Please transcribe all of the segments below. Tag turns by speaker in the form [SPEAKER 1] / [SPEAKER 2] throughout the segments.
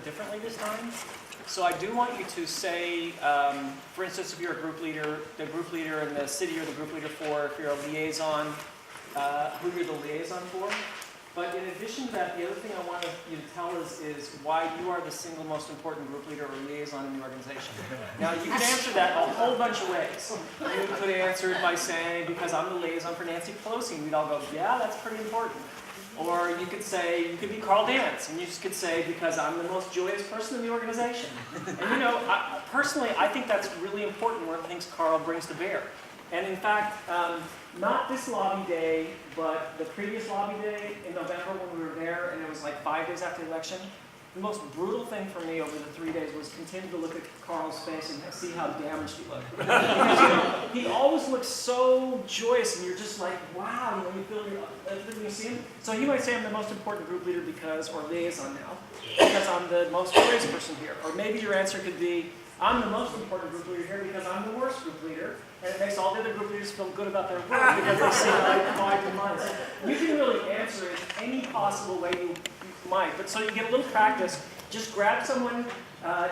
[SPEAKER 1] bit differently this time. So I do want you to say, for instance, if you're a group leader, the group leader in the city you're the group leader for, if you're a liaison, who you're the liaison for. But in addition to that, the other thing I want you to tell us is why you are the single most important group leader or liaison in the organization. Now, you can answer that a whole bunch of ways. You could answer it by saying, because I'm the liaison for Nancy Pelosi, and we'd all go, yeah, that's pretty important. Or you could say, you could be Carl Dance, and you just could say, because I'm the most joyous person in the organization. And you know, personally, I think that's really important, one of the things Carl brings to bear. And in fact, not this lobby day, but the previous lobby day in November when we were there, and it was like 5 days after the election, the most brutal thing for me over the 3 days was continue to look at Carl's face and see how damaged he looked. Because, you know, he always looks so joyous, and you're just like, wow, you know, you feel you see him. So he might say, I'm the most important group leader because, or liaison now, because I'm the most joyous person here. Or maybe your answer could be, I'm the most important group leader here because I'm the worst group leader, and it makes all the other group leaders feel good about their work because they see like 5 months. You can really answer it any possible way you might, but so you get a little practice, just grab someone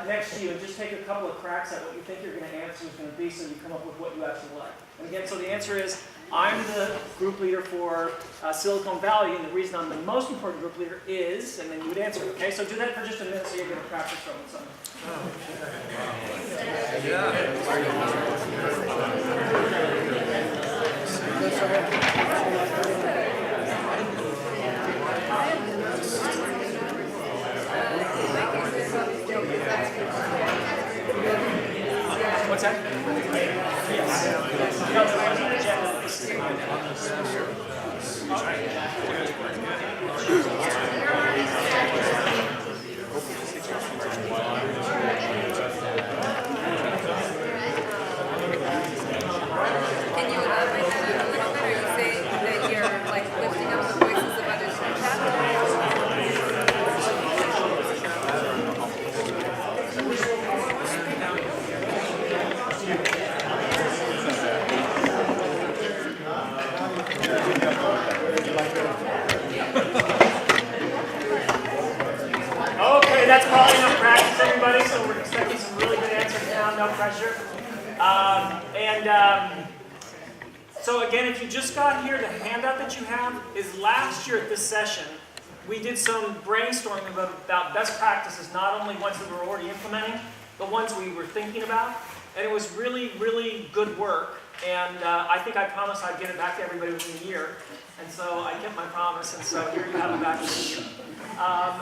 [SPEAKER 1] next to you and just take a couple of cracks at what you think you're going to answer is going to be so you come up with what you actually like. And again, so the answer is, I'm the group leader for Silicon Valley, and the reason I'm the most important group leader is, and then you would answer it, okay? So do that for just a minute so you're going to practice from it. What's that? Yes. No, there's an agenda.
[SPEAKER 2] Can you elaborate that a little bit? Are you saying that you're like lifting up the voices of others in the chat?
[SPEAKER 1] Okay, that's probably enough practice, everybody, so we're expecting some really good answers now, no pressure. So again, if you just got here, the handout that you have is last year at this session, we did some brainstorming about best practices, not only ones that we're already implementing, but ones we were thinking about. And it was really, really good work. And I think I promised I'd get it back to everybody within a year. And so I kept my promise, and so here you have it back within a year.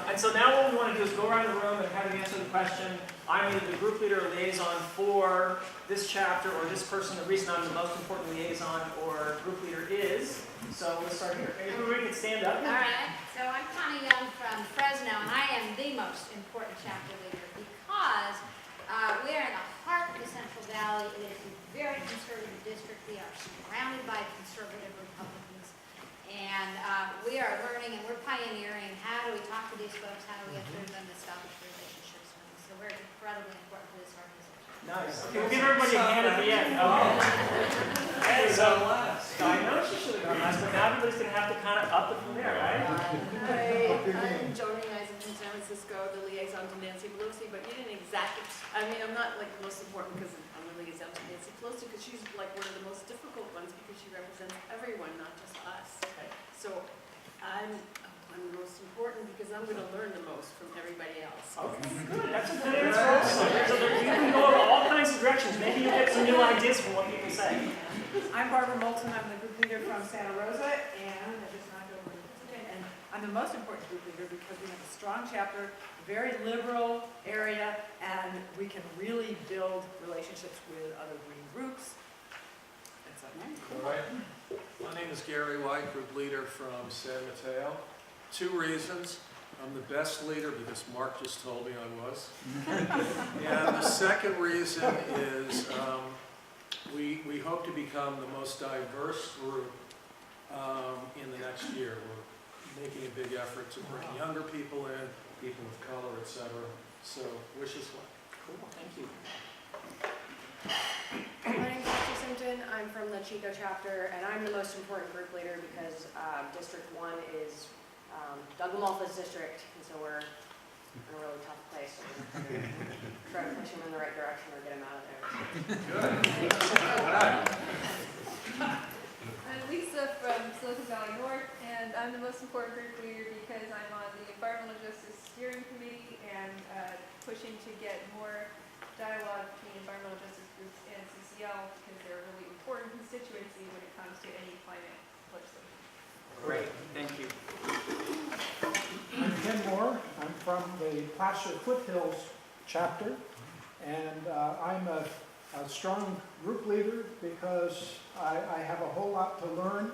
[SPEAKER 1] And so now what we want to do is go around the room and have you answer the question, I'm either the group leader or liaison for this chapter or this person. The reason I'm the most important liaison or group leader is. So let's start here. Everybody can stand up.
[SPEAKER 3] All right. So I'm Connie Young from Fresno, and I am the most important chapter leader because we are in the heart of the Central Valley. It is a very conservative district. We are surrounded by conservative Republicans. And we are learning and we're pioneering how do we talk to these folks, how do we get through them to establish relationships with them. So we're incredibly important to this organization.
[SPEAKER 1] Nice. Okay, we'll give everybody a hand at the end. Okay. So, I know she should have gone last, but now everybody's going to have to kind of up it from there, right?
[SPEAKER 4] Hi, I'm Joni Eisen from San Francisco, the liaison to Nancy Pelosi, but you didn't exactly, I mean, I'm not like the most important because I'm the liaison to Nancy Pelosi because she's like one of the most difficult ones because she represents everyone, not just us.
[SPEAKER 1] Okay.
[SPEAKER 4] So I'm the most important because I'm going to learn the most from everybody else.
[SPEAKER 1] Okay, good. That's a good answer also. So you can go over all kinds of directions. Maybe you'll get some new ideas from what people say.
[SPEAKER 5] I'm Barbara Moulton. I'm the group leader from Santa Rosa, and I just knocked over. And I'm the most important group leader because we have a strong chapter, very liberal area, and we can really build relationships with other green groups. That's up next.
[SPEAKER 6] All right. My name is Gary White, group leader from San Mateo. 2 reasons. I'm the best leader because Mark just told me I was. And the second reason is we hope to become the most diverse group in the next year. We're making a big effort to bring younger people in, people of color, etc. So wish us luck.
[SPEAKER 1] Cool. Thank you.
[SPEAKER 7] My name's Ashley Simpson. I'm from the Chico chapter, and I'm the most important group leader because District 1 is Doug LaMalfa's district, and so we're in a really tough place. Try to push them in the right direction or get them out of there.
[SPEAKER 2] I'm Lisa from Silicon Valley North, and I'm the most important group leader because I'm on the Environmental Justice Steering Committee and pushing to get more dialogue between environmental justice groups and CCL because they're a really important constituency when it comes to any climate legislation.
[SPEAKER 1] Great, thank you.
[SPEAKER 8] I'm Ken Moore. I'm from the Placer Foothills chapter, and I'm a strong group leader because I have a whole lot to learn,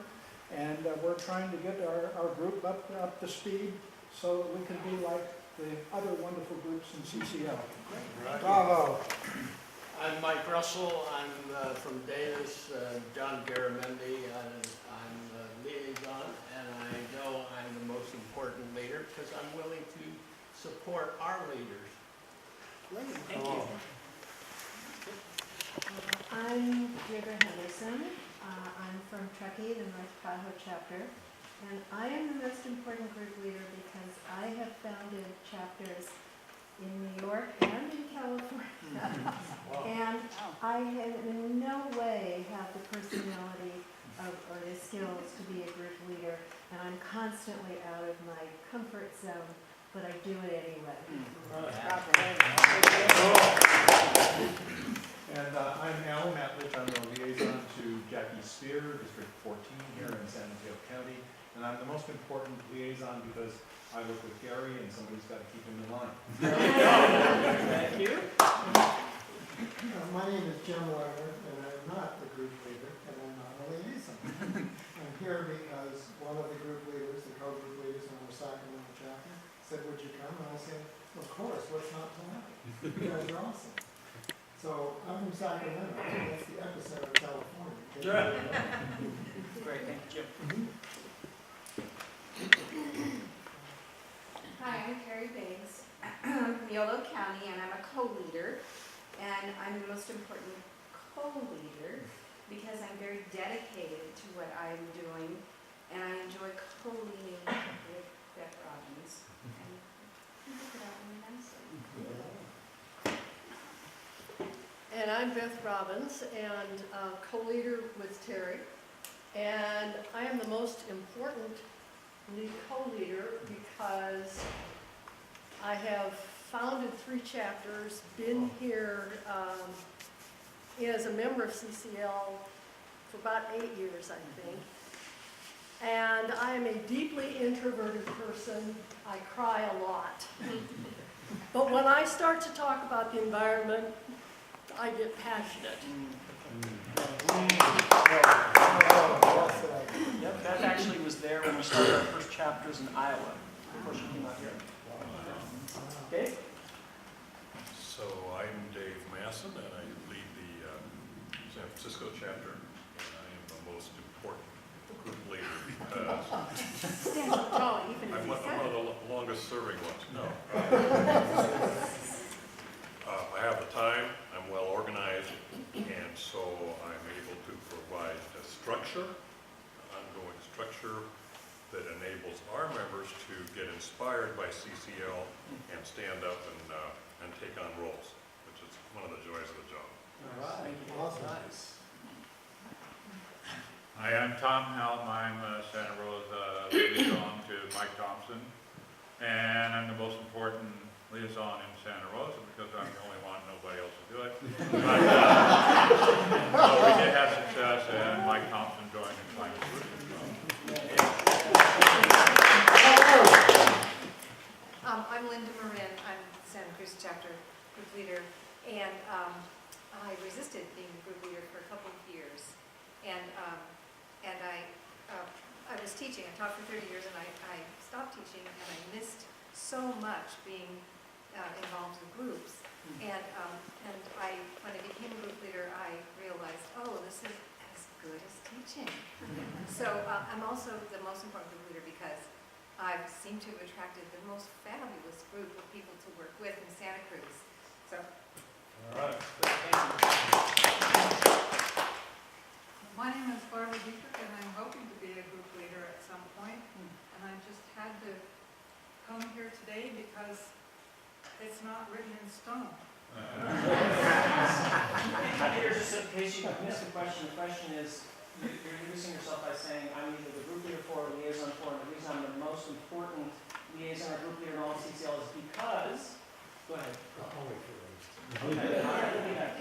[SPEAKER 8] and we're trying to get our group up to speed so that we can be like the other wonderful groups in CCL. Bravo.
[SPEAKER 9] I'm Mike Russell. I'm from Davis, John Garamendi. I'm the liaison, and I know I'm the most important leader because I'm willing to support our leaders.
[SPEAKER 1] Great, thank you.
[SPEAKER 10] I'm Deirdre Henderson. I'm from Truckee, the North Tahoe chapter. And I am the most important group leader because I have founded chapters in New York and in California. And I have in no way have the personality or the skills to be a group leader. And I'm constantly out of my comfort zone, but I do it anyway.
[SPEAKER 11] And I'm Alan Matlich. I'm the liaison to Jackie Spear, District 14 here in San Mateo County. And I'm the most important liaison because I work with Gary and somebody's got to keep him in line.
[SPEAKER 1] Thank you.
[SPEAKER 12] My name is Jim Weber, and I'm not the group leader, and I'm not a liaison. I'm here because one of the group leaders, the co-group leaders in our Sacramento chapter, said, "Would you come?" And I said, "Of course, what's not to like? You guys are awesome." So I'm from Sacramento, that's the epicenter of California.
[SPEAKER 1] Great, thank you, Jim.
[SPEAKER 13] Hi, I'm Carrie Banks. I'm from Yolo County, and I'm a co-leader. And I'm the most important co-leader because I'm very dedicated to what I'm doing, and I enjoy co-leading with Beth Robbins. And you took it out really nicely.
[SPEAKER 4] And I'm Beth Robbins, and co-leader with Terry. And I am the most important co-leader because I have founded 3 chapters, been here as a member of CCL for about 8 years, I think. And I am a deeply introverted person. I cry a lot. But when I start to talk about the environment, I get passionate.
[SPEAKER 1] Yep, Beth actually was there when we started our first chapters in Iowa, before she came out here. Dave?
[SPEAKER 14] So I'm Dave Masson, and I lead the San Francisco chapter, and I am the most important group leader because I'm one of the longest serving ones. No. I have the time, I'm well organized, and so I'm able to provide a structure, ongoing structure that enables our members to get inspired by CCL and stand up and take on roles, which is one of the joys of the job.
[SPEAKER 12] All right, awesome. Nice.
[SPEAKER 15] Hi, I'm Tom Helm. I'm Santa Rosa liaison to Mike Thompson, and I'm the most important liaison in Santa Rosa because I'm the only one, nobody else will do it. But, so we did have success, and Mike Thompson joined in Climate Solutions.
[SPEAKER 16] I'm Linda Marin. I'm Santa Cruz chapter group leader, and I resisted being group leader for a couple of years, and I was teaching. I taught for 30 years, and I stopped teaching, and I missed so much being involved in groups. And when I became a group leader, I realized, oh, this is as good as teaching. So I'm also the most important group leader because I seem to have attracted the most fabulous group of people to work with in Santa Cruz. So.
[SPEAKER 14] All right.
[SPEAKER 17] My name is Barbara Dietrich, and I'm hoping to be a group leader at some point. And I just had to come here today because it's it's not written in stone.
[SPEAKER 1] Here's just in case you missed the question is, you're introducing yourself by saying, I'm either the group leader for or liaison for, and the reason I'm the most important liaison or group leader in all of CCL is because, go ahead.
[SPEAKER 12] I'll wait for those.
[SPEAKER 1] Okay. All right, we'll be back.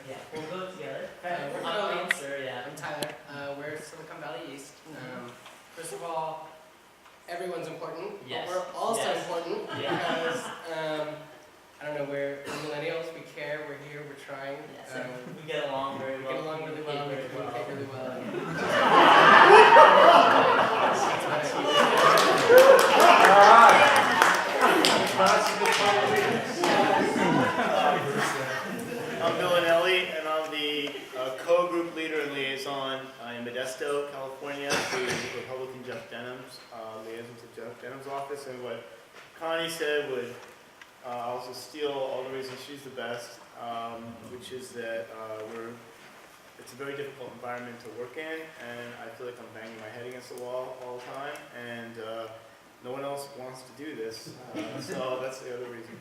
[SPEAKER 18] Yeah, we'll go together.
[SPEAKER 1] Okay.
[SPEAKER 18] I'll answer, yeah. I'm Tyler. We're Silicon Valley East. First of all, everyone's important, Yes. but we're also Yes. important Yeah. because, I don't know, we're millennials, we care, we're here, we're trying. Yes, and we get along very We well. get along really well, we very communicate really well.
[SPEAKER 19] I'm Bill Anelli, and I'm the co-group leader and liaison in Modesto, California, to Republican Jeff Denham's, liaison to Jeff Denham's office. And what Connie said would also steal all the reasons she's the best, which is that it's a very difficult environment to work in, and I feel like I'm banging my head against the wall all the time, and no one else wants to do this, so that's the other reason.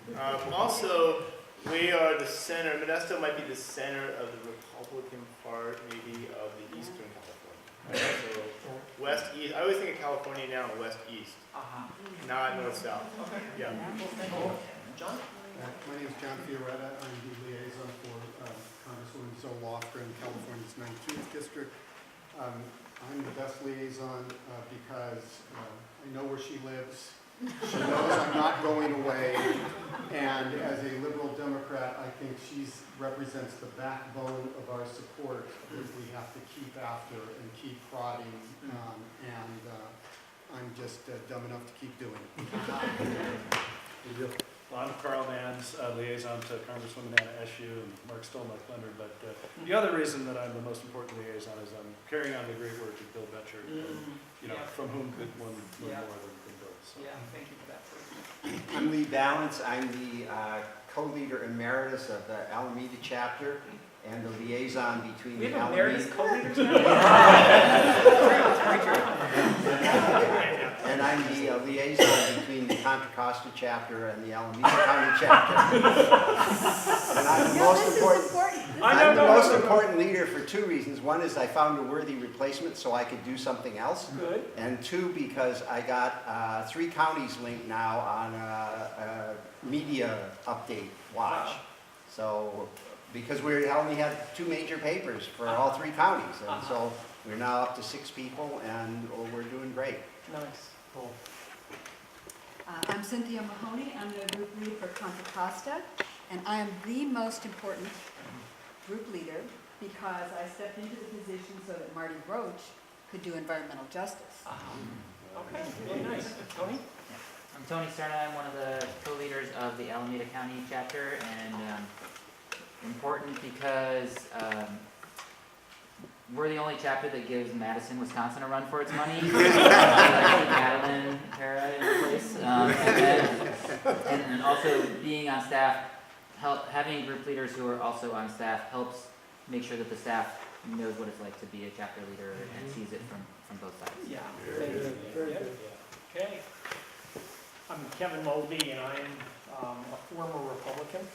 [SPEAKER 19] Also, we are the center, Modesto might be the center of the Republican part, maybe, of the Eastern California. Right? So, West, East, I always think of California now West, East, not North, South.
[SPEAKER 1] Okay.
[SPEAKER 19] Yeah.
[SPEAKER 1] John?
[SPEAKER 12] My name is John Fioretta. I'm the liaison for Congresswoman Zoe Lofgren, California's 19th District. I'm the best liaison because I know where she lives. She knows I'm not going away. And as a liberal Democrat, I think she represents the backbone of our support that we have to keep after and keep prodding. And I'm just dumb enough to keep doing it.
[SPEAKER 20] Well, I'm Carl Nans, liaison to Congresswoman Anna Eshoo, and Mark stole my thunder, but the other reason that I'm the most important liaison is I'm carrying on the great work of Bill Betcher, from whom could one learn more than Bill. So.
[SPEAKER 1] Yeah, thank you for that.
[SPEAKER 21] I'm Lee Balance. I'm the co-leader emeritus of the Alameda chapter and the liaison between
[SPEAKER 1] We
[SPEAKER 21] the
[SPEAKER 1] have
[SPEAKER 21] Alameda.
[SPEAKER 1] emeritus co-leaders
[SPEAKER 21] And I'm the liaison between the Contra Costa chapter and the Alameda County chapter. And I'm the most important leader for two reasons. One is I found a worthy replacement so I could do something else.
[SPEAKER 1] Good.
[SPEAKER 21] And two, because I got 3 counties linked now on a media update watch.
[SPEAKER 1] Wow.
[SPEAKER 21] So, because we only had 2 major papers for all 3 counties. And so we're now up to 6 people and we're doing great.
[SPEAKER 1] Nice. Cool.
[SPEAKER 22] I'm Cynthia Mahoney. I'm the group lead for Contra Costa, and I am the most important group leader because I stepped into the position so that Marty Roach could do environmental justice.
[SPEAKER 1] Okay, really nice. Tony?
[SPEAKER 23] I'm Tony Cerna. I'm one of the co-leaders of the Alameda County chapter, and important because we're the only chapter that gives Madison, Wisconsin a run for its money. Madeline Para in place. And also being on staff, having group leaders who are also on staff helps make sure that the staff knows what it's like to be a chapter leader and sees it from both sides.
[SPEAKER 1] Yeah, very good. Very good. Okay.
[SPEAKER 24] I'm Kevin Mulvey, and I'm a former Republican.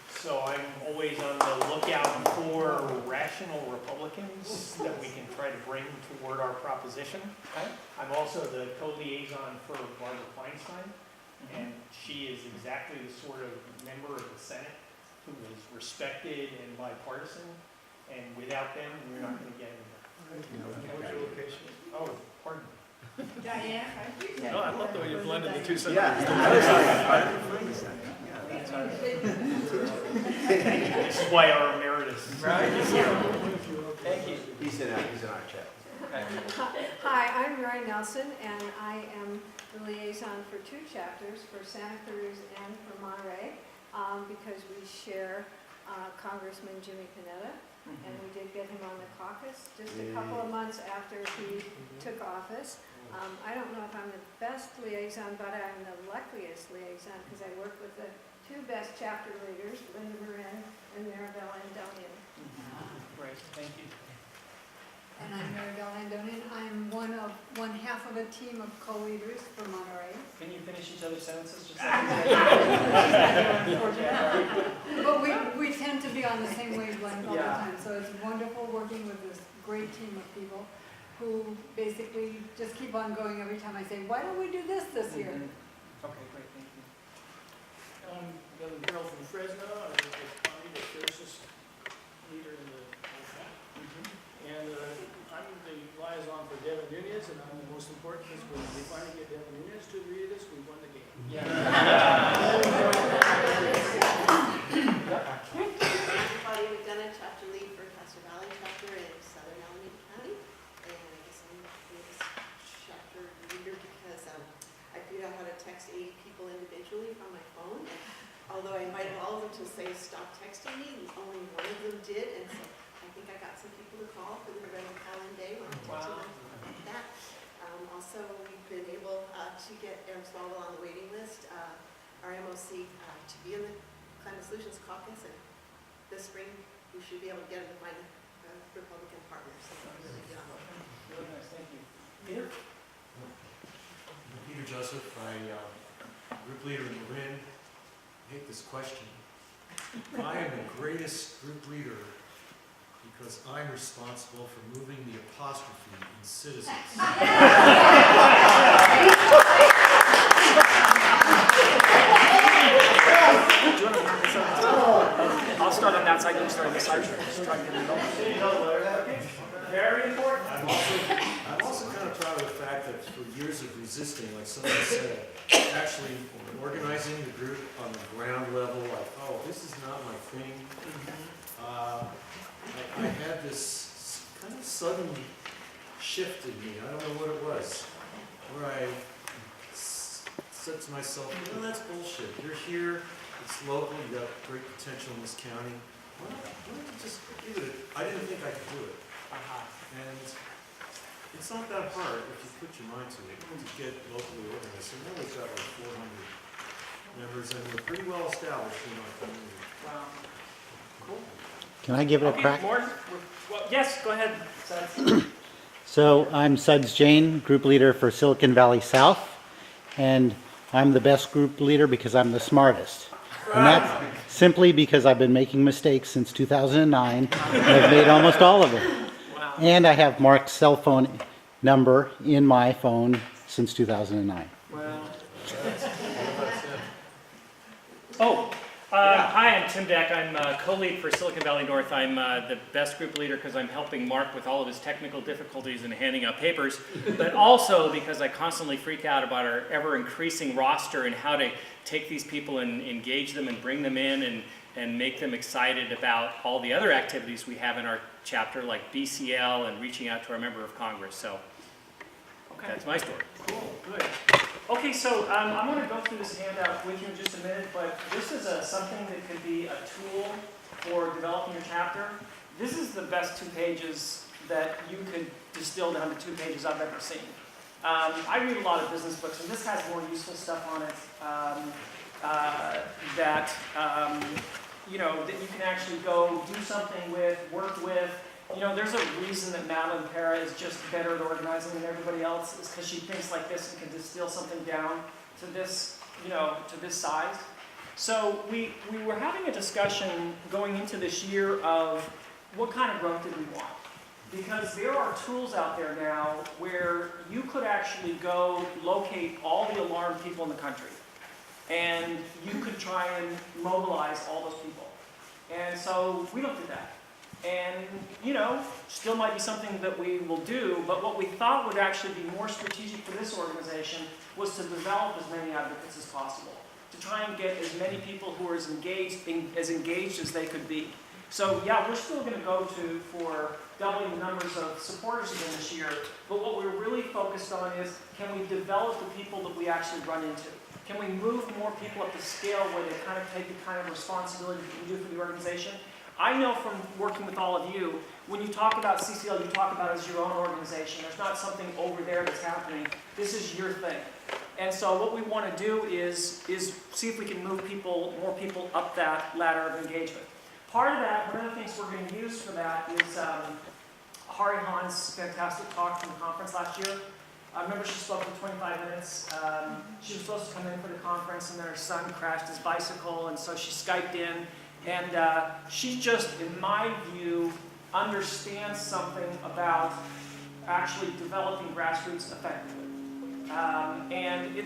[SPEAKER 24] So I'm always on the lookout for rational Republicans that we can try to bring toward our proposition.
[SPEAKER 1] Okay.
[SPEAKER 24] I'm also the co-liaison for Barbara Feinstein, and she is exactly the sort of member of the Senate who is respected and bipartisan, and without them, we're not going to get anywhere.
[SPEAKER 6] What's your location?
[SPEAKER 24] Oh, pardon me.
[SPEAKER 22] Diane,
[SPEAKER 6] No, I love the way you blended the 2 sentences.
[SPEAKER 24] This is why our emeritus is here.
[SPEAKER 1] Thank you.
[SPEAKER 21] He's in our chat.
[SPEAKER 22] Hi, I'm Roy Nelson, and I am the liaison for 2 chapters, for Santa Cruz and for Monterey, because we share Congressman Jimmy Panetta, and we did get him on the caucus just a couple of months after he took office. I don't know if I'm the best liaison, but I'm the luckiest liaison because I work with the 2 best chapter leaders, Linda Marin and Maribel Andonian.
[SPEAKER 1] Great, thank you.
[SPEAKER 17] And I'm Maribel Landonian. I'm one half of a team of co-leaders for Monterey.
[SPEAKER 1] Can you finish each other's sentences? Just
[SPEAKER 17] But we tend to be on the same wavelength all the
[SPEAKER 1] Yeah.
[SPEAKER 17] time, so it's wonderful working with this great team of people who basically just keep on going every time I say, why don't we do this year?
[SPEAKER 1] Okay, great, thank you.
[SPEAKER 9] I'm Devin Carroll from Fresno. I'm the fiercest leader in the whole shop. And I'm the liaison for Devin Nunez, and I'm the most important because when we finally get Devin Nunez to agree to this, we won the game.
[SPEAKER 4] Claudia McDonough, chapter lead for Castro Valley chapter in Southern Alameda County. And I guess I'm this chapter leader because I figured out how to text 8 people individually from my phone. And although I invited all of them to say stop texting me, only one of them did. And so I think I got some people to call for the Reynolds Calendar Day when I texted them like that. Also, we've been able to get Swalwell on the waiting list, our MOC, to be in the Climate Solutions Caucus, and this spring we should be able to get him to find a Republican partner. So we're really good on that.
[SPEAKER 1] Really nice, thank you. Peter?
[SPEAKER 2] Peter Joseph, group leader in Marin. I hate this question. I am the greatest group leader because I'm responsible for moving the apostrophe in citizens.
[SPEAKER 1] I'll start on that side, you start on this side. Just try to get it going. Very important.
[SPEAKER 2] I'm also kind of proud of the fact that for years of resisting, like someone said, actually organizing the group on the ground level, like, oh, this is not my thing. I had this kind of sudden shift in me. I don't know what it was, where I said to myself, that's bullshit. You're here, it's local, you got great potential in this county. Why don't you just give it I didn't think I could do it. And it's not that hard if you put your mind to it to get locally organized. And now we've got like 400 members, and we're pretty well established in our community.
[SPEAKER 1] Wow. Cool.
[SPEAKER 3] Can I give it a crack?
[SPEAKER 1] More? Well, yes, go ahead.
[SPEAKER 3] So I'm Suds Jane, group leader for Silicon Valley South, and I'm the best group leader because I'm the smartest. And that's simply because I've been making mistakes since 2009, and I've made almost all of them.
[SPEAKER 1] Wow.
[SPEAKER 3] And I have Mark's cell phone number in my phone since 2009.
[SPEAKER 1] Wow. Oh, hi, I'm Tim Deck. I'm co-lead for Silicon Valley North. I'm the best group leader because I'm helping Mark with all of his technical difficulties in handing out papers, but also because I constantly freak out about our ever-increasing roster and how to take these people and engage them and bring them in and make them excited about all the other activities we have in our chapter, like BCL and reaching out to our member of Congress. So that's my story. Cool, good. Okay, so I'm going to go through this handout with you in just a minute, but this is something that could be a tool for developing your chapter. This is the best 2 pages that you could distill down to 2 pages I've ever seen. I read a lot of business books, and this has more useful stuff on it that you can actually go do something with, work with. You know, there's a reason that Madeline Para is just better at organizing than everybody else, is because she thinks like this and can distill something down to this, to this size. So we were having a discussion going into this year of what kind of growth did we want? Because there are tools out there now where you could actually go locate all the alarmed people in the country, and you could try and mobilize all those people. And so we looked at that. And, still might be something that we will do, but what we thought would actually be more strategic for this organization was to develop as many advocates as possible, to try and get as many people who are as engaged as they could be. So yeah, we're still going to go for doubling the numbers of supporters again this year, but what we're really focused on is, can we develop the people that we actually run into? Can we move more people up the scale where they kind of take the kind of responsibility that we do for the organization? I know from working with all of you, when you talk about CCL, you talk about it as your own organization. There's not something over there that's happening. This is your thing. And so what we want to do is see if we can move more people up that ladder of engagement. Part of that, one of the things we're going to use for that is Hari Han's fantastic talk from the conference last year. I remember she spoke for 25 minutes. She was supposed to come in for the conference, and then her son crashed his bicycle, and so she Skyped in. And she just, in my view, understands something about actually developing grassroots effectively.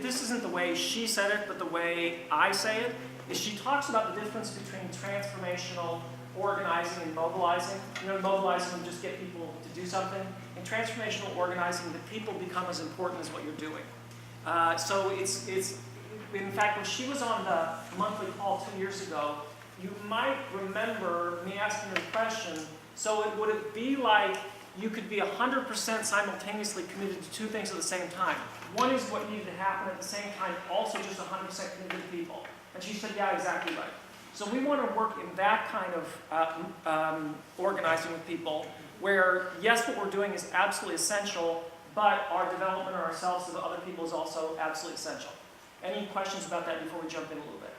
[SPEAKER 1] This isn't the way she said it, but the way I say it, is she talks about the difference between transformational organizing and mobilizing. Mobilizing would just get people to do something. In transformational organizing, the people become as important as what you're doing. So it's in fact, when she was on the monthly call 2 years ago, you might remember me asking her a question. So would it be like you could be 100% simultaneously committed to two things at the same time? One is what needed to happen at the same time, also just 100% committed to people. And she said, yeah, exactly right. So we want to work in that kind of organizing with people where, yes, what we're doing is absolutely essential, but our development of ourselves and other people is also absolutely essential. Any questions about that before we jump in a little bit?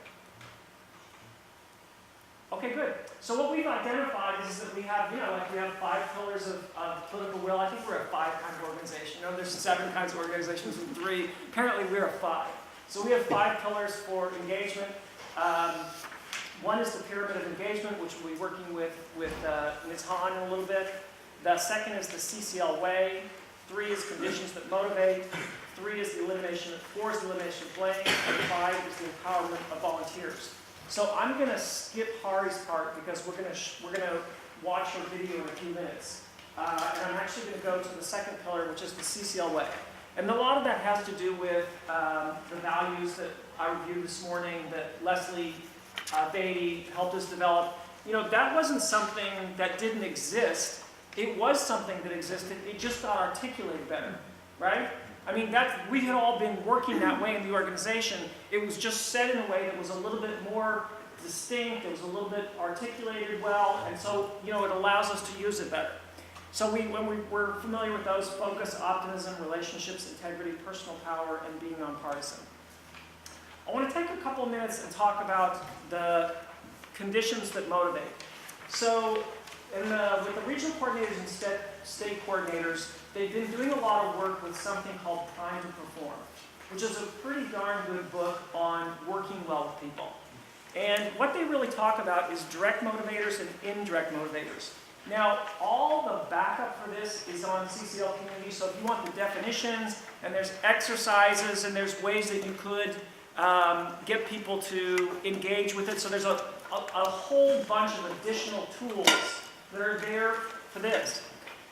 [SPEAKER 1] Okay, good. So what we've identified is that we have, we have 5 pillars of political will. I think we're a 5 kind of organization. There's 7 kinds of organizations and 3. Apparently we're a 5. So we have 5 pillars for engagement. One is the pyramid of engagement, which we'll be working with Ms. Hahn in a little bit. The second is the CCL way. 3 is conditions that motivate. 4 is the elimination of blame. And 5 is the empowerment of volunteers. So I'm going to skip Hari's part because we're going to watch her video in a few minutes. And I'm actually going to go to the second pillar, which is the CCL way. And a lot of that has to do with the values that I reviewed this morning that Leslie Beatty helped us develop. That wasn't something that didn't exist. It was something that existed. It just got articulated better, right? I mean, we had all been working that way in the organization. It was just said in a way that was a little bit more distinct. It was a little bit articulated well, and so it allows us to use it better. So when we're familiar with those: focus, optimism, relationships, integrity, personal power, and being nonpartisan. I want to take a couple of minutes and talk about the conditions that motivate. So with the regional coordinators and state coordinators, they've been doing a lot of work with something called Prime to Perform, which is a pretty darn good book on working well with people. And what they really talk about is direct motivators and indirect motivators. Now, all the backup for this is on CCL Community, so if you want the definitions, and there's exercises, and there's ways that you could get people to engage with it. So there's a whole bunch of additional tools that are there for this.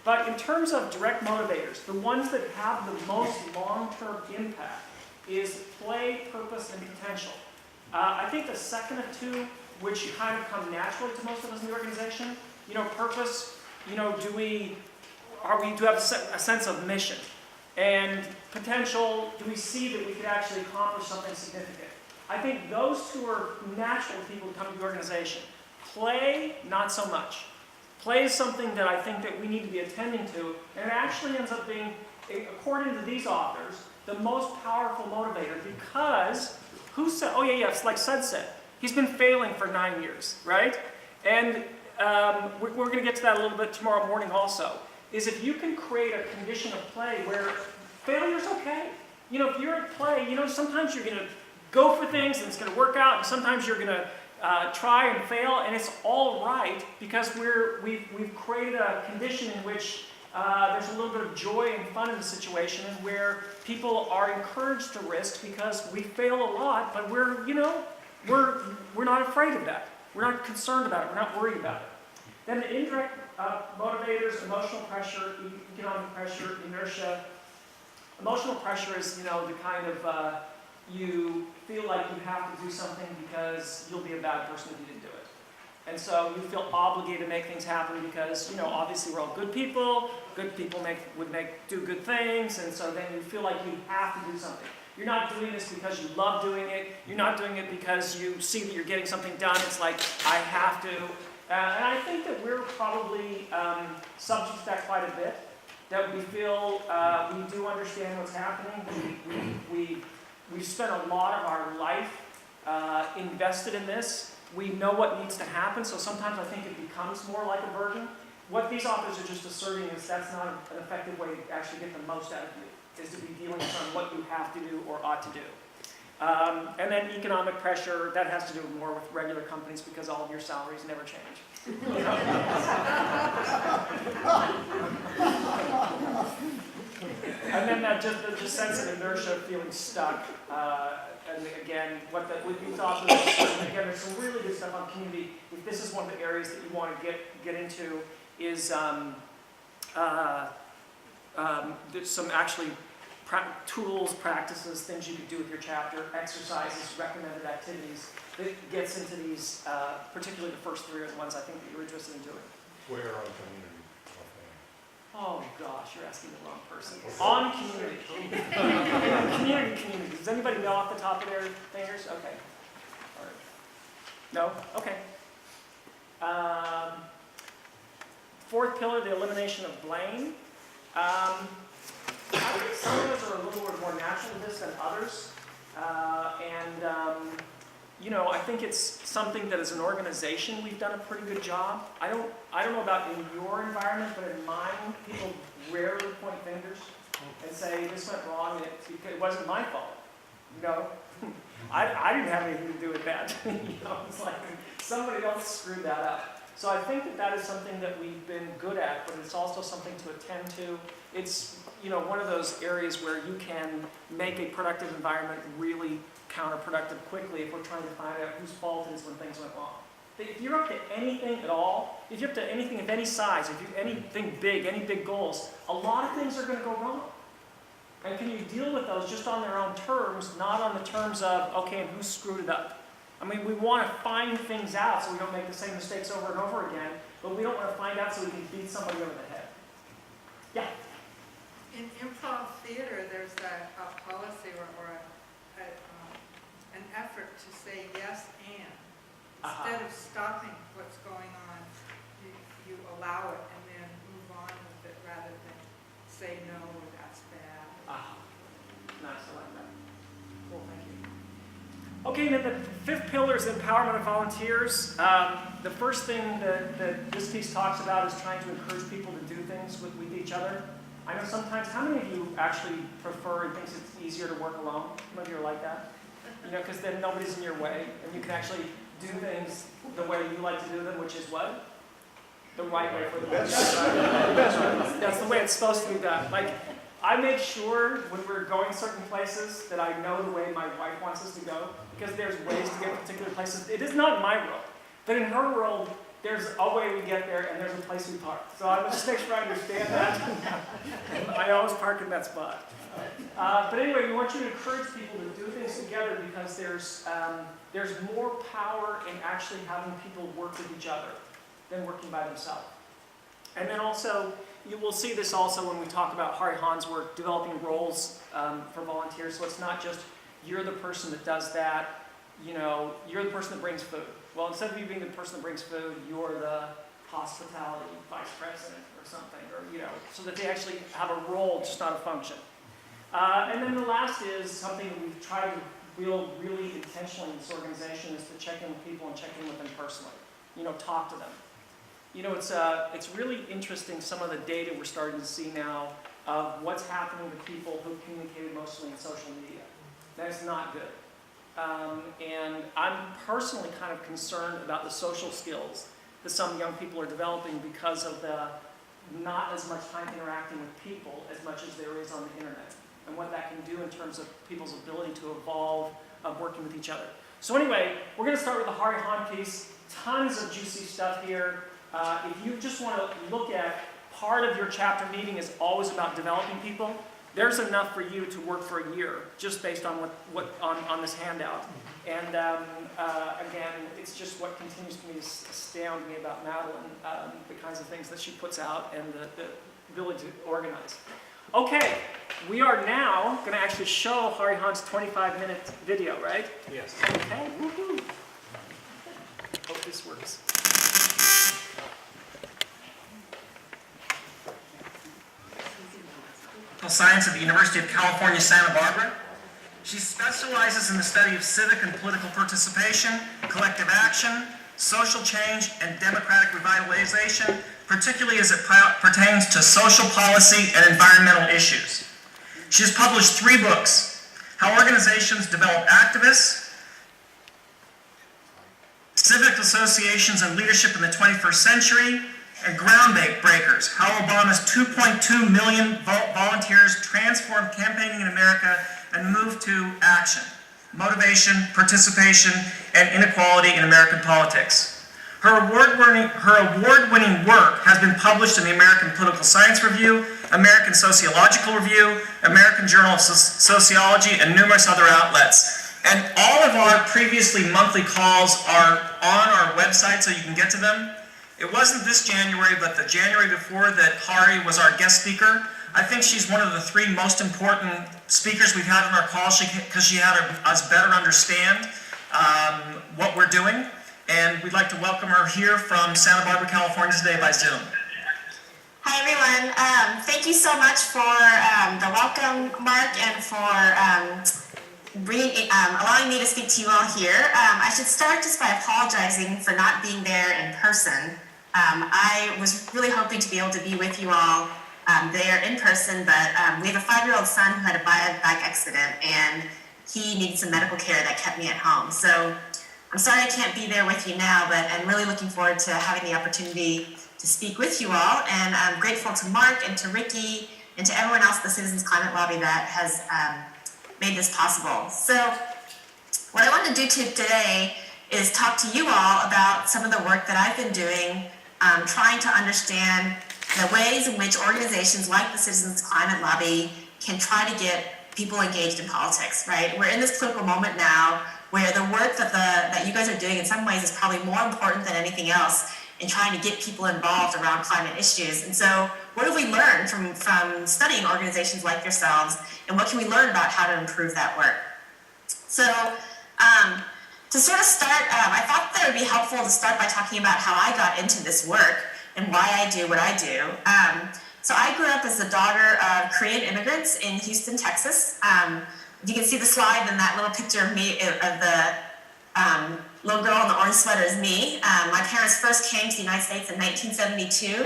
[SPEAKER 1] But in terms of direct motivators, the ones that have the most long-term impact is play, purpose, and potential. I think the second of 2, which kind of come naturally to most of us in the organization, purpose, do we have a sense of mission? And potential, do we see that we could actually accomplish something significant? I think those 2 are natural people to come to the organization. Play, not so much. Play is something that I think that we need to be attending to, and it actually ends up being, according to these authors, the most powerful motivator because, who said, oh yeah, it's like Sud said, he's been failing for 9 years, right? And we're going to get to that a little bit tomorrow morning also, is if you can create a condition of play where failure's okay. If you're at play, sometimes you're going to go for things and it's going to work out, and sometimes you're going to try and fail, and it's all right because we've created a condition in which there's a little bit of joy and fun in the situation, and where people are encouraged to risk because we fail a lot, but we're not afraid of that. We're not concerned about it. We're not worried about it. Then the indirect motivators: emotional pressure, economic pressure, inertia. Emotional pressure is, the kind of you feel like you have to do something because you'll be a bad person if you didn't do it. And so you feel obligated to make things happen because, obviously we're all good people. Good people would do good things, and so then you feel like you have to do something. You're not doing this because you love doing it. You're not doing it because you see that you're getting something done. It's like, I have to. And I think that we're probably subject to that quite a bit. That we feel we do understand what's happening. We've spent a lot of our life invested in this. We know what needs to happen, so sometimes I think it becomes more like a burden. what these authors are just asserting is that's not an effective way to actually get the most out of you, is to be dealing on what you have to do or ought to do. And then economic pressure, that has to do more with regular companies because all of your salaries never change. And then that just sense of inertia of feeling stuck. And again, what these authors are saying, again, there's some really good stuff on community. If this is one of the areas that you want to get into, is there's some actually tools, practices, things you could do with your chapter, exercises, recommended activities. That gets into these, particularly the first three are the ones I think that you're interested in doing.
[SPEAKER 14] Where on community?
[SPEAKER 1] Oh gosh, you're asking the wrong person. On community. Community. Does anybody know off the top of their fingers? Okay. All right. No? Okay. Fourth pillar, the elimination of blame. I think some of us are a little more natural to this than others. You know, I think it's something that as an organization we've done a pretty good job. I don't know about in your environment, but in mine, people rarely point fingers and say, this went wrong, and it wasn't my fault. You know? I didn't have anything to do with that. You know, it's like somebody else screwed that up. So I think that is something that we've been good at, but it's also something to attend to. It's, you know, one of those areas where you can make a productive environment really counterproductive quickly if we're trying to find out whose fault it is when things went wrong. If you're up to anything at all, if you're up to anything of any size, if you anything big, any big goals, a lot of things are going to go wrong. And can you deal with those just on their own terms, not on the terms of, okay, and who screwed it up? I mean, we want to find things out so we don't make the same mistakes over and over again, but we don't want to find out so we can beat somebody over the head. Yeah?
[SPEAKER 5] In improv theater, there's a policy or an effort to say yes and. Instead of stopping what's going on, you allow it and then move on with it rather than say no or that's bad.
[SPEAKER 1] Nice, I like that. Cool, thank you. Okay, now the fifth pillar is empowerment of volunteers. The first thing that this piece talks about is trying to encourage people to do things with each other. I know sometimes, how many of you actually prefer and thinks it's easier to work alone? How many of you are like that? You know, because then nobody's in your way, and you can actually do things the way you like to do them, which is what? The right way for the best. That's the way it's supposed to be done. Like, I make sure when we're going certain places that I know the way my wife wants us to go, because there's ways to get to particular places. It is not my world, but in her world, there's a way we get there, and there's a place we park. So I just make sure I understand that. I always park in that spot. But anyway, we want you to encourage people to do things together because there's more power in actually having people work with each other than working by themselves. And then also, you will see this also when we talk about Hari Han's work, developing roles for volunteers. So it's not just you're the person that does that, you know, you're the person that brings food. Well, instead of you being the person that brings food, you're the hospitality vice president or something, or, you know, so that they actually have a role, just not a function. And then the last is something that we've tried to build really intentionally in this organization is to check in with people and check in with them personally. You know, talk to them. You know, it's really interesting some of the data we're starting to see now of what's happening to people who communicate mostly in social media. That's not good. And I'm personally kind of concerned about the social skills that some young people are developing because of the not as much time interacting with people as much as there is on the internet, and what that can do in terms of people's ability to evolve working with each other. So anyway, we're going to start with the Hari Han piece. Tons of juicy stuff here. If you just want to look at part of your chapter meeting is always about developing people, there's enough for you to work for a year just based on what on this handout. And again, it's just what continues to astound me about Madeline, the kinds of things that she puts out and the ability to organize. Okay, we are now going to actually show Hari Han's 25-minute video, right?
[SPEAKER 20] Yes.
[SPEAKER 1] Okay, woohoo. Hope this works.
[SPEAKER 7] Science at the University of California, Santa Barbara. She specializes in the study of civic and political participation, collective action, social change, and democratic revitalization particularly as it pertains to social policy and environmental issues. She has published 3 books: How Organizations Develop Activists, Civic Associations and Leadership in the 21st Century, and Groundbreakers, How Obama's 2.2 million volunteers transformed campaigning in America and moved to action, motivation, participation, and inequality in American politics. Her award-winning work has been published in the American Political Science Review, American Sociological Review, American Journal of Sociology, and numerous other outlets. And all of our previously monthly calls are on our website, so you can get to them. It wasn't this January, but the January before that Hari was our guest speaker. I think she's one of the 3 most important speakers we've had on our call because she had us better understand what we're doing. And we'd like to welcome her here from Santa Barbara, California today by Zoom.
[SPEAKER 8] Hi everyone. Thank you so much for the welcome, Mark, and for allowing me to speak to you all here. I should start just by apologizing for not being there in person. I was really hoping to be able to be with you all there in person, but we have a 5-year-old son who had a bike accident, and he needed some medical care that kept me at home. So I'm sorry I can't be there with you now, but I'm really looking forward to having the opportunity to speak with you all, and I'm grateful to Mark and to Ricky and to everyone else at the Citizens Climate Lobby that has made this possible. So what I want to do today is talk to you all about some of the work that I've been doing, trying to understand the ways in which organizations like the Citizens Climate Lobby can try to get people engaged in politics, right? We're in this political moment now where the work that you guys are doing in some ways is probably more important than anything else in trying to get people involved around climate issues. And so what have we learned from studying organizations like yourselves, and what can we learn about how to improve that work? So to sort of start, I thought that it would be helpful to start by talking about how I got into this work and why I do what I do. So I grew up as the daughter of Korean immigrants in Houston, Texas. You can see the slide, and that little picture of me, of the little girl in the orange sweater is me. My parents first came to the United States in 1972.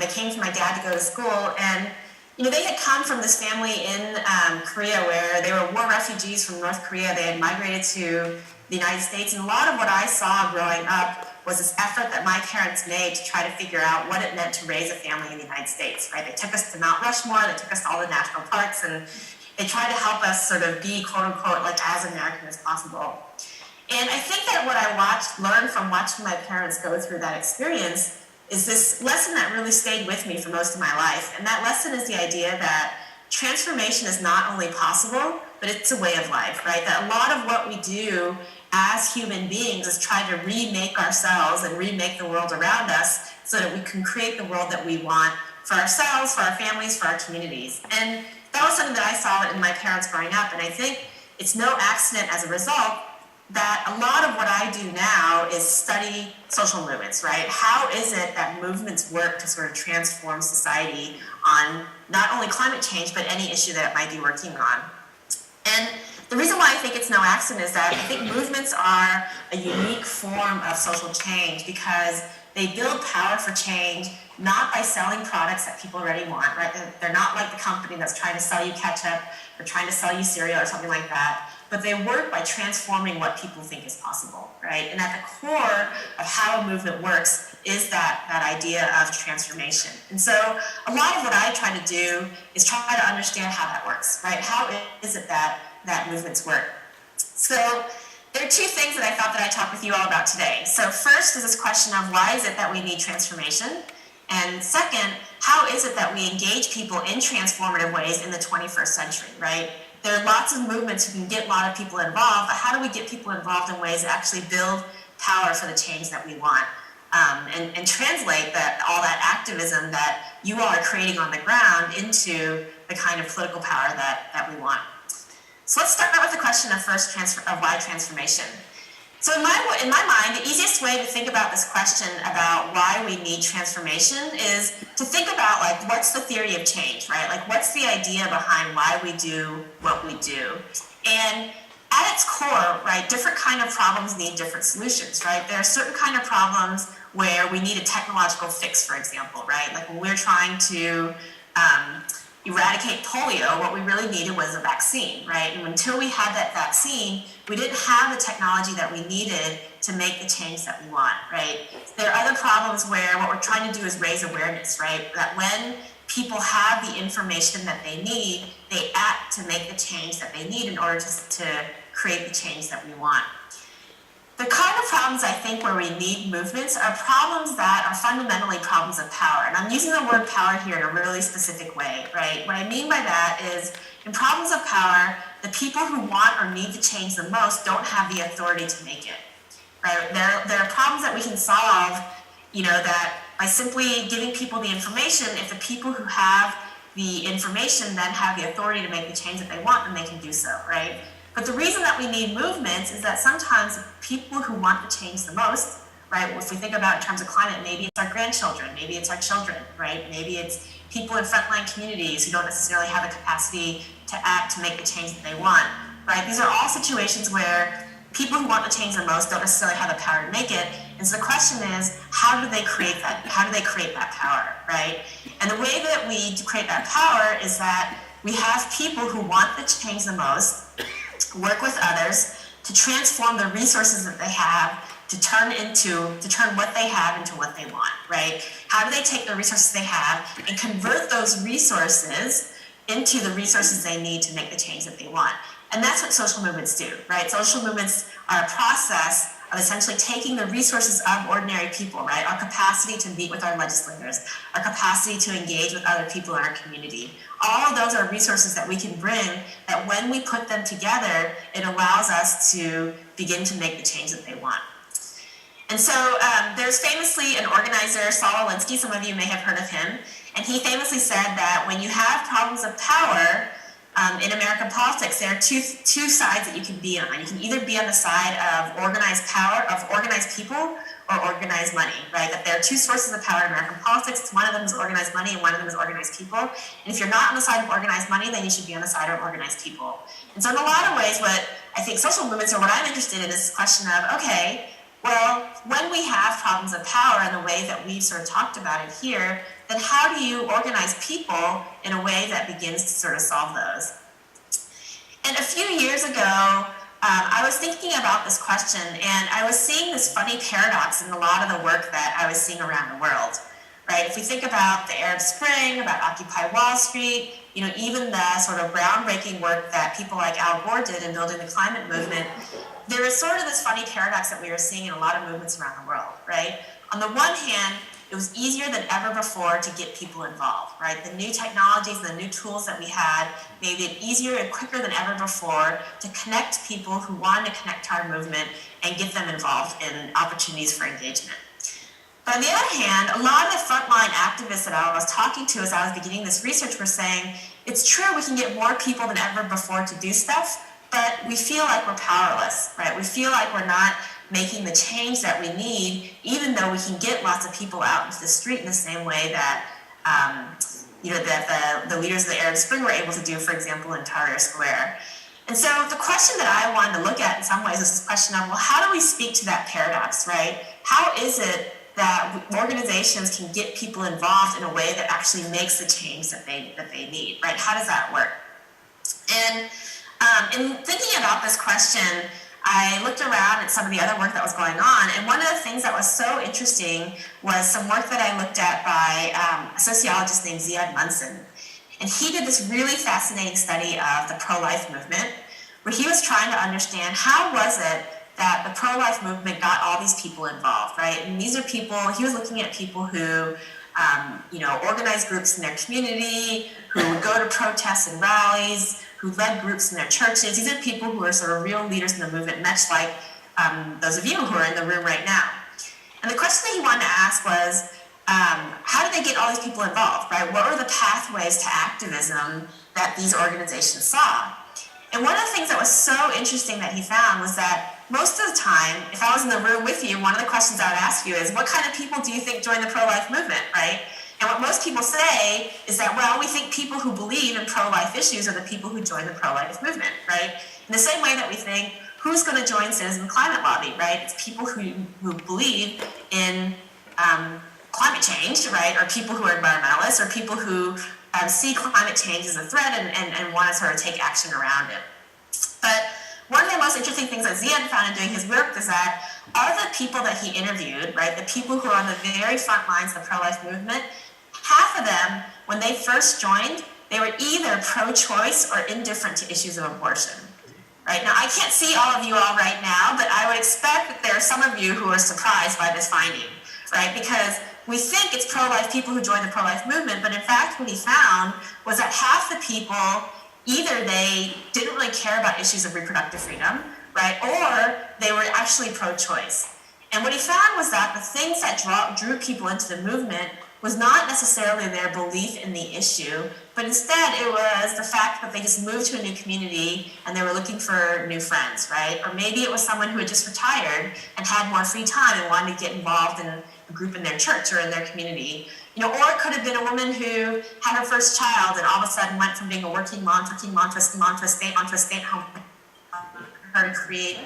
[SPEAKER 8] They came for my dad to go to school, and they had come from this family in Korea where they were war refugees from North Korea. They had migrated to the United States, and a lot of what I saw growing up was this effort that my parents made to try to figure out what it meant to raise a family in the United States, right? They took us to Mount Rushmore, they took us to all the national parks, and they tried to help us sort of be, quote unquote, like as American as possible. And I think that what I learned from watching my parents go through that experience is this lesson that really stayed with me for most of my life. And that lesson is the idea that transformation is not only possible, but it's a way of life, right? That a lot of what we do as human beings is try to remake ourselves and remake the world around us so that we can create the world that we want for ourselves, for our families, for our communities. And that was something that I saw in my parents growing up, and I think it's no accident as a result that a lot of what I do now is study social movements, right? How is it that movements work to sort of transform society on not only climate change, but any issue that it might be working on? And the reason why I think it's no accident is that I think movements are a unique form of social change because they build power for change not by selling products that people already want, right? They're not like the company that's trying to sell you ketchup or trying to sell you cereal or something like that, but they work by transforming what people think is possible, right? And at the core of how a movement works is that idea of transformation. And so a lot of what I try to do is try to understand how that works, right? How is it that movements work? So there are 2 things that I thought that I'd talk with you all about today. So first is this question of why is it that we need transformation? And second, how is it that we engage people in transformative ways in the 21st century, right? There are lots of movements who can get a lot of people involved, but how do we get people involved in ways that actually build power for the change that we want? And translate all that activism that you all are creating on the ground into the kind of political power that we want. So let's start out with the question of why transformation. So in my mind, the easiest way to think about this question about why we need transformation is to think about like what's the theory of change, right? Like what's the idea behind why we do what we do? And at its core, right, different kind of problems need different solutions, right? There are certain kind of problems where we need a technological fix, for example, right? Like when we're trying to eradicate polio, what we really needed was a vaccine, right? And until we had that vaccine, we didn't have the technology that we needed to make the change that we want, right? There are other problems where what we're trying to do is raise awareness, right? That when people have the information that they need, they act to make the change that they need in order to create the change that we want. The kind of problems I think where we need movements are problems that are fundamentally problems of power. And I'm using the word power here in a really specific way, right? What I mean by that is in problems of power, the people who want or need to change the most don't have the authority to make it, right? There are problems that we can solve, that by simply giving people the information, if the people who have the information then have the authority to make the change that they want, then they can do so, right? But the reason that we need movements is that sometimes people who want the change the most, right, if we think about in terms of climate, maybe it's our grandchildren, maybe it's our children, right? Maybe it's people in frontline communities who don't necessarily have the capacity to act to make the change that they want, right? These are all situations where people who want the change the most don't necessarily have the power to make it. And so the question is, how do they create that? How do they create that power, right? And the way that we create that power is that we have people who want the change the most work with others to transform the resources that they have to turn what they have into what they want, right? How do they take the resources they have and convert those resources into the resources they need to make the change that they want? And that's what social movements do, right? Social movements are a process of essentially taking the resources of ordinary people, right? Our capacity to meet with our legislators, our capacity to engage with other people in our community. All of those are resources that we can bring that when we put them together, it allows us to begin to make the change that they want. And so there's famously an organizer, Saul Alinsky, some of you may have heard of him, and he famously said that when you have problems of power, in American politics, there are two sides that you can be on. You can either be on the side of organized power, of organized people, or organized money, right? That there are two sources of power in American politics. One of them is organized money, and one of them is organized people. And if you're not on the side of organized money, then you should be on the side of organized people. And so in a lot of ways, what I think social movements, or what I'm interested in, is this question of, okay, well, when we have problems of power in the way that we've sort of talked about it here, then how do you organize people in a way that begins to sort of solve those? And a few years ago, I was thinking about this question, and I was seeing this funny paradox in a lot of the work that I was seeing around the world, right? If we think about the Arab Spring, about Occupy Wall Street, even the sort of groundbreaking work that people like Al Gore did in building the climate movement, there was sort of this funny paradox that we were seeing in a lot of movements around the world, right? On the one hand, it was easier than ever before to get people involved, right? The new technologies, the new tools that we had made it easier and quicker than ever before to connect people who wanted to connect to our movement and get them involved in opportunities for engagement. But on the other hand, a lot of the frontline activists that I was talking to as I was beginning this research were saying, it's true we can get more people than ever before to do stuff, but we feel like we're powerless, right? We feel like we're not making the change that we need, even though we can get lots of people out into the street in the same way that, that the leaders of the Arab Spring were able to do, for example, in Tahrir Square. And so the question that I wanted to look at in some ways is this question of, well, how do we speak to that paradox, right? How is it that organizations can get people involved in a way that actually makes the change that they need, right? How does that work? And in thinking about this question, I looked around at some of the other work that was going on, and one of the things that was so interesting was some work that I looked at by a sociologist named Ziad Munson. And he did this really fascinating study of the pro-life movement, where he was trying to understand how was it that the pro-life movement got all these people involved, right? And these are people, he was looking at people who organized groups in their community, who would go to protests and rallies, who led groups in their churches. These are people who are sort of real leaders in the movement, much like those of you who are in the room right now. And the question that he wanted to ask was, how did they get all these people involved, right? What were the pathways to activism that these organizations saw? And one of the things that was so interesting that he found was that most of the time, if I was in the room with you, one of the questions I would ask you is, what kind of people do you think joined the pro-life movement, right? And what most people say is that, well, we think people who believe in pro-life issues are the people who join the pro-life movement, right? In the same way that we think, who's going to join Citizen Climate Lobby, right? It's people who believe in climate change, right? Or people who are environmentalists, or people who see climate change as a threat and want to sort of take action around it. But one of the most interesting things that Ziad found in doing his work is that of the people that he interviewed, right, the people who are on the very front lines of the pro-life movement, half of them, when they first joined, they were either pro-choice or indifferent to issues of abortion. Right? Now, I can't see all of you all right now, but I would expect that there are some of you who are surprised by this finding, right? Because we think it's pro-life people who join the pro-life movement, but in fact what he found was that half the people, either they didn't really care about issues of reproductive freedom, right, or they were actually pro-choice. And what he found was that the things that drew people into the movement was not necessarily their belief in the issue, but instead it was the fact that they just moved to a new community and they were looking for new friends, right? Or maybe it was someone who had just retired and had more free time and wanted to get involved in a group in their church or in their community. You know, or it could have been a woman who had her first child and all of a sudden went from being a working mom to a stay-at-home her to create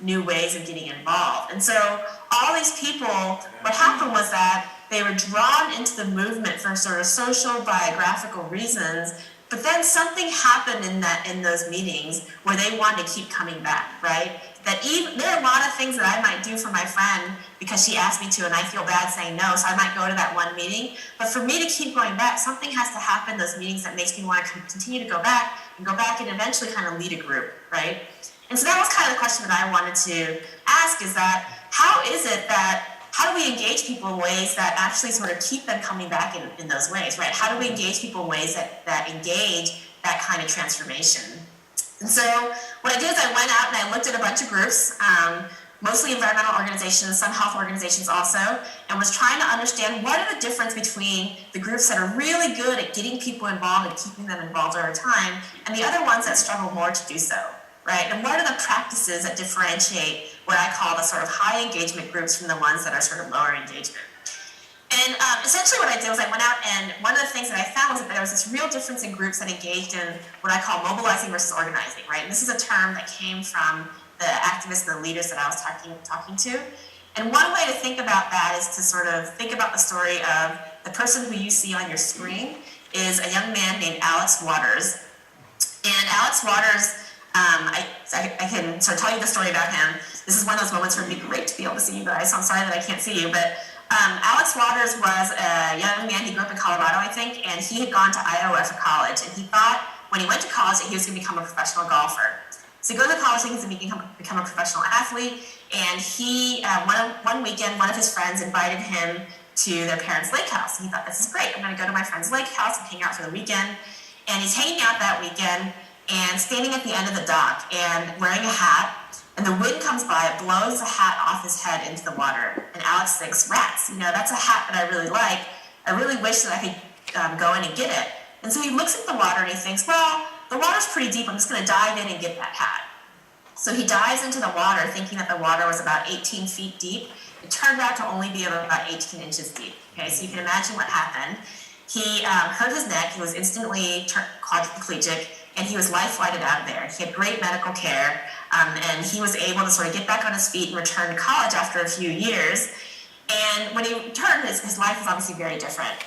[SPEAKER 8] new ways of getting involved. And so all these people, what happened was that they were drawn into the movement for sort of social, biographical reasons, but then something happened in those meetings where they wanted to keep coming back, right? That there are a lot of things that I might do for my friend because she asked me to and I feel bad saying no, so I might go to that one meeting. But for me to keep going back, something has to happen in those meetings that makes me want to continue to go back and eventually kind of lead a group, right? And so that was kind of the question that I wanted to ask, is that how do we engage people in ways that actually sort of keep them coming back in those ways, right? How do we engage people in ways that engage that kind of transformation? And so what I did is I went out and I looked at a bunch of groups, mostly environmental organizations, some health organizations also, and was trying to understand what are the difference between the groups that are really good at getting people involved and keeping them involved over time, and the other ones that struggle more to do so, right? And what are the practices that differentiate what I call the sort of high engagement groups from the ones that are sort of lower engagement? And essentially what I did was I went out, and one of the things that I found was that there was this real difference in groups that engaged in what I call mobilizing versus organizing, right? And this is a term that came from the activists and the leaders that I was talking to. And one way to think about that is to sort of think about the story of the person who you see on your screen is a young man named Alex Waters. And Alex Waters, I can sort of tell you the story about him. This is one of those moments where it'd be great to be able to see you guys, so I'm sorry that I can't see you, but Alex Waters was a young man. He grew up in Colorado, I think, and he had gone to Iowa for college, and he thought when he went to college that he was going to become a professional golfer. So he goes to college thinking he's going to become a professional athlete, and he, one weekend, one of his friends invited him to their parents' lake house. And he thought, this is great, I'm going to go to my friend's lake house and hang out for the weekend. And he's hanging out that weekend and standing at the end of the dock and wearing a hat, and the wind comes by, it blows the hat off his head into the water. And Alex thinks, rats, you know, that's a hat that I really like. I really wish that I could go in and get it. And so he looks at the water and he thinks, well, the water's pretty deep, I'm just going to dive in and get that hat. So he dives into the water thinking that the water was about 18 feet deep. It turned out to only be about 18 inches deep. Okay, so you can imagine what happened. He hurt his neck, he was instantly quadriplegic, and he was life-flighted out of there. He had great medical care, and he was able to sort of get back on his feet and return to college after a few years. And when he returned, his life was obviously very different.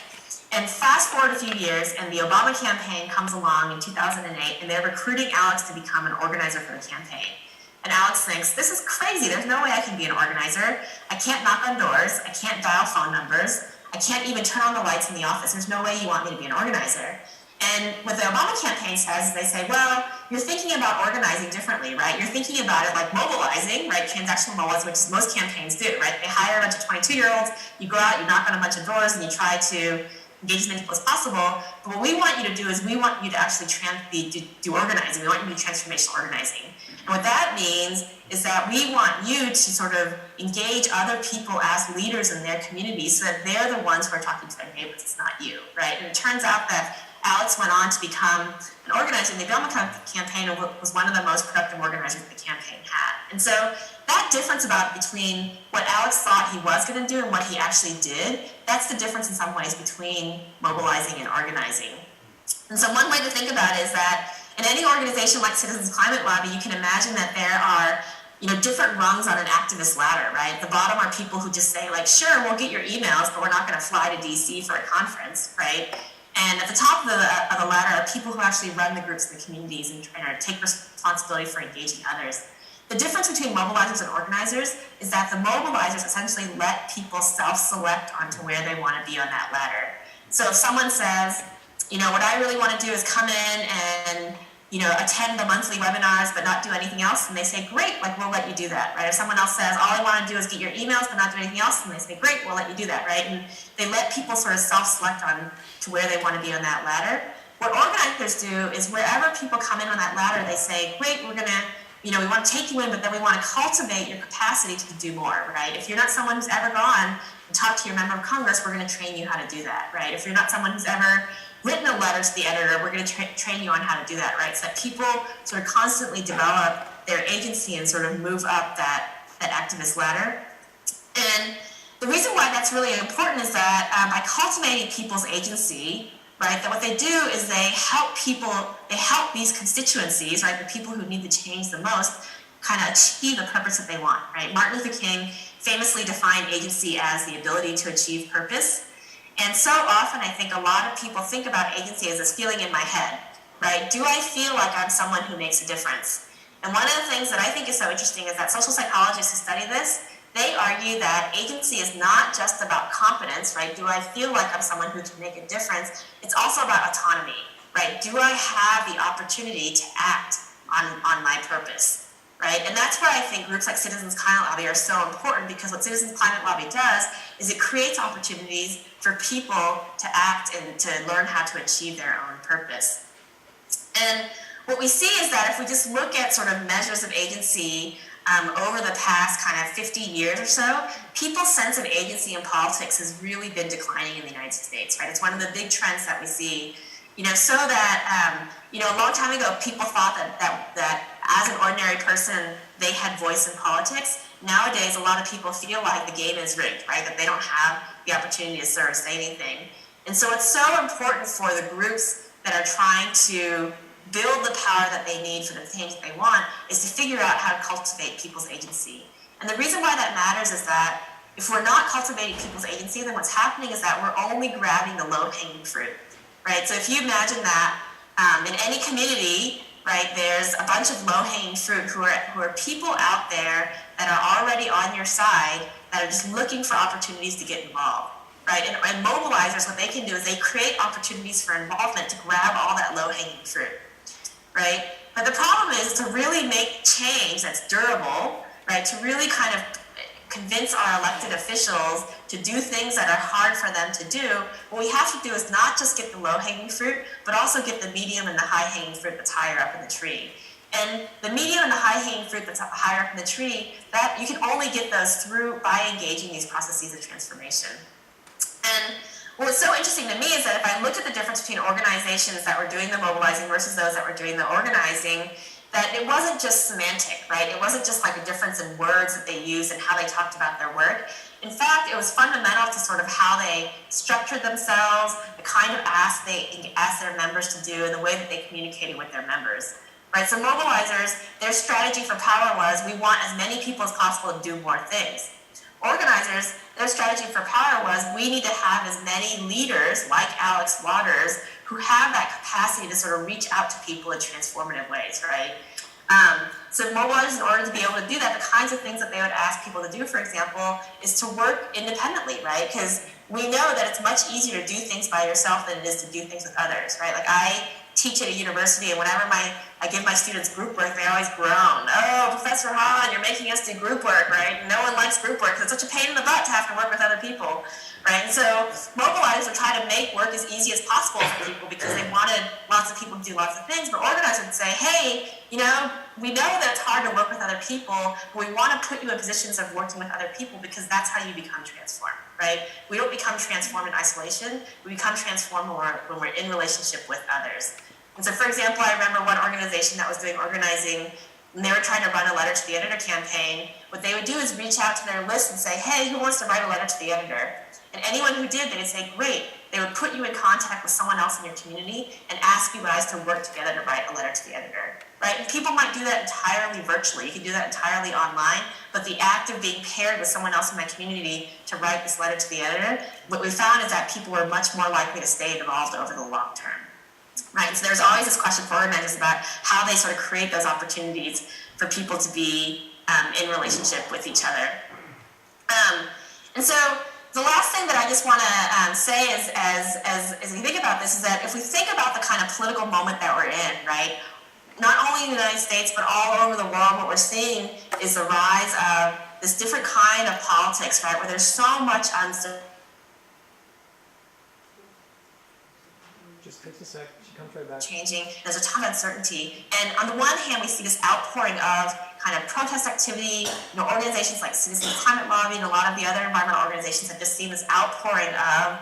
[SPEAKER 8] And fast forward a few years, and the Obama campaign comes along in 2008, and they're recruiting Alex to become an organizer for the campaign. And Alex thinks, this is crazy, there's no way I can be an organizer. I can't knock on doors, I can't dial phone numbers, I can't even turn on the lights in the office, there's no way you want me to be an organizer. And what the Obama campaign says is they say, well, you're thinking about organizing differently, right? You're thinking about it like mobilizing, right? Transactional mobilizing, which most campaigns do, right? They hire a bunch of 22-year-olds, you go out, you knock on a bunch of doors, and you try to engage as many people as possible. But what we want you to do is we want you to actually do organizing. We want you to do transformational organizing. And what that means is that we want you to sort of engage other people as leaders in their communities so that they're the ones who are talking to their neighbors, it's not you, right? And it turns out that Alex went on to become an organizer in the Obama campaign and was one of the most productive organizers the campaign had. And so that difference between what Alex thought he was going to do and what he actually did, that's the difference in some ways between mobilizing and organizing. And so one way to think about it is that in any organization like Citizens Climate Lobby, you can imagine that there are different rungs on an activist ladder, right? At the bottom are people who just say like, sure, we'll get your emails, but we're not going to fly to DC for a conference, right? And at the top of the ladder are people who actually run the groups in the communities and take responsibility for engaging others. The difference between mobilizers and organizers is that the mobilizers essentially let people self-select onto where they want to be on that ladder. So if someone says, what I really want to do is come in and attend the monthly webinars but not do anything else, and they say, great, like we'll let you do that, right? If someone else says, all I want to do is get your emails but not do anything else, and they say, great, we'll let you do that, right? And they let people sort of self-select on to where they want to be on that ladder. What organizers do is wherever people come in on that ladder, they say, great, we're gonna, we want to take you in, but then we want to cultivate your capacity to do more, right? If you're not someone who's ever gone and talked to your member of Congress, we're going to train you how to do that, right? If you're not someone who's ever written a letter to the editor, we're going to train you on how to do that, right? So that people sort of constantly develop their agency and sort of move up that activist ladder. And the reason why that's really important is that by cultivating people's agency, right, that what they do is they help these constituencies, right, the people who need the change the most, kind of achieve the purpose that they want, right? Martin Luther King famously defined agency as the ability to achieve purpose. And so often I think a lot of people think about agency as this feeling in my head, right? Do I feel like I'm someone who makes a difference? And one of the things that I think is so interesting is that social psychologists who study this, they argue that agency is not just about competence, right? Do I feel like I'm someone who can make a difference? It's also about autonomy, right? Do I have the opportunity to act on my purpose, right? And that's why I think groups like Citizens Climate Lobby are so important, because what Citizens Climate Lobby does is it creates opportunities for people to act and to learn how to achieve their own purpose. And what we see is that if we just look at sort of measures of agency over the past kind of 50 years or so, people's sense of agency in politics has really been declining in the United States, right? It's one of the big trends that we see, so that, a long time ago, people thought that as an ordinary person, they had voice in politics. Nowadays, a lot of people feel like the game is rigged, right? That they don't have the opportunity to sort of say anything. And so it's so important for the groups that are trying to build the power that they need for the change that they want is to figure out how to cultivate people's agency. And the reason why that matters is that if we're not cultivating people's agency, then what's happening is that we're only grabbing the low-hanging fruit, right? So if you imagine that in any community, right, there's a bunch of low-hanging fruit who are people out there that are already on your side that are just looking for opportunities to get involved, right? And mobilizers, what they can do is they create opportunities for involvement to grab all that low-hanging fruit, right? But the problem is to really make change that's durable, right, to really kind of convince our elected officials to do things that are hard for them to do, what we have to do is not just get the low-hanging fruit, but also get the medium and the high-hanging fruit that's higher up in the tree. And the medium and the high-hanging fruit that's higher up in the tree, that you can only get those through by engaging these processes of transformation. And what's so interesting to me is that if I look at the difference between organizations that were doing the mobilizing versus those that were doing the organizing, that it wasn't just semantic, right? It wasn't just like a difference in words that they used and how they talked about their work. In fact, it was fundamental to sort of how they structured themselves, the kind of ask they asked their members to do, and the way that they communicated with their members, right? So mobilizers, their strategy for power was, we want as many people as possible to do more things. Organizers, their strategy for power was, we need to have as many leaders like Alex Waters who have that capacity to sort of reach out to people in transformative ways, right? So mobilizers, in order to be able to do that, the kinds of things that they would ask people to do, for example, is to work independently, right? Because we know that it's much easier to do things by yourself than it is to do things with others, right? Like I teach at a university, and whenever I give my students group work, they always groan. Oh, Professor Hahn, you're making us do group work, right? No one likes group work because it's such a pain in the butt to have to work with other people, right? And so mobilizers would try to make work as easy as possible for people because they wanted lots of people to do lots of things. But organizers would say, hey, we know that it's hard to work with other people, but we want to put you in positions of working with other people because that's how you become transformed, right? We don't become transformed in isolation. We become transformed when we're in relationship with others. And so, for example, I remember one organization that was doing organizing, and they were trying to run a letter to the editor campaign. What they would do is reach out to their list and say, hey, who wants to write a letter to the editor? And anyone who did, they'd say, great. They would put you in contact with someone else in your community and ask you guys to work together to write a letter to the editor, right? And people might do that entirely virtually. You can do that entirely online, but the act of being paired with someone else in my community to write this letter to the editor, what we found is that people were much more likely to stay involved over the long term, right? So there's always this question for organizers about how they sort of create those opportunities for people to be in relationship with each other. And so the last thing that I just want to say is, as we think about this, is that if we think about the kind of political moment that we're in, right, not only in the United States, but all over the world, what we're seeing is the rise of this different kind of politics, right, where there's so much uncertainty.
[SPEAKER 1] Just takes a sec. She comes right back.
[SPEAKER 8] Changing. There's a ton of uncertainty. And on the one hand, we see this outpouring of kind of protest activity. Organizations like Citizens Climate Lobby and a lot of the other environmental organizations have just seen this outpouring of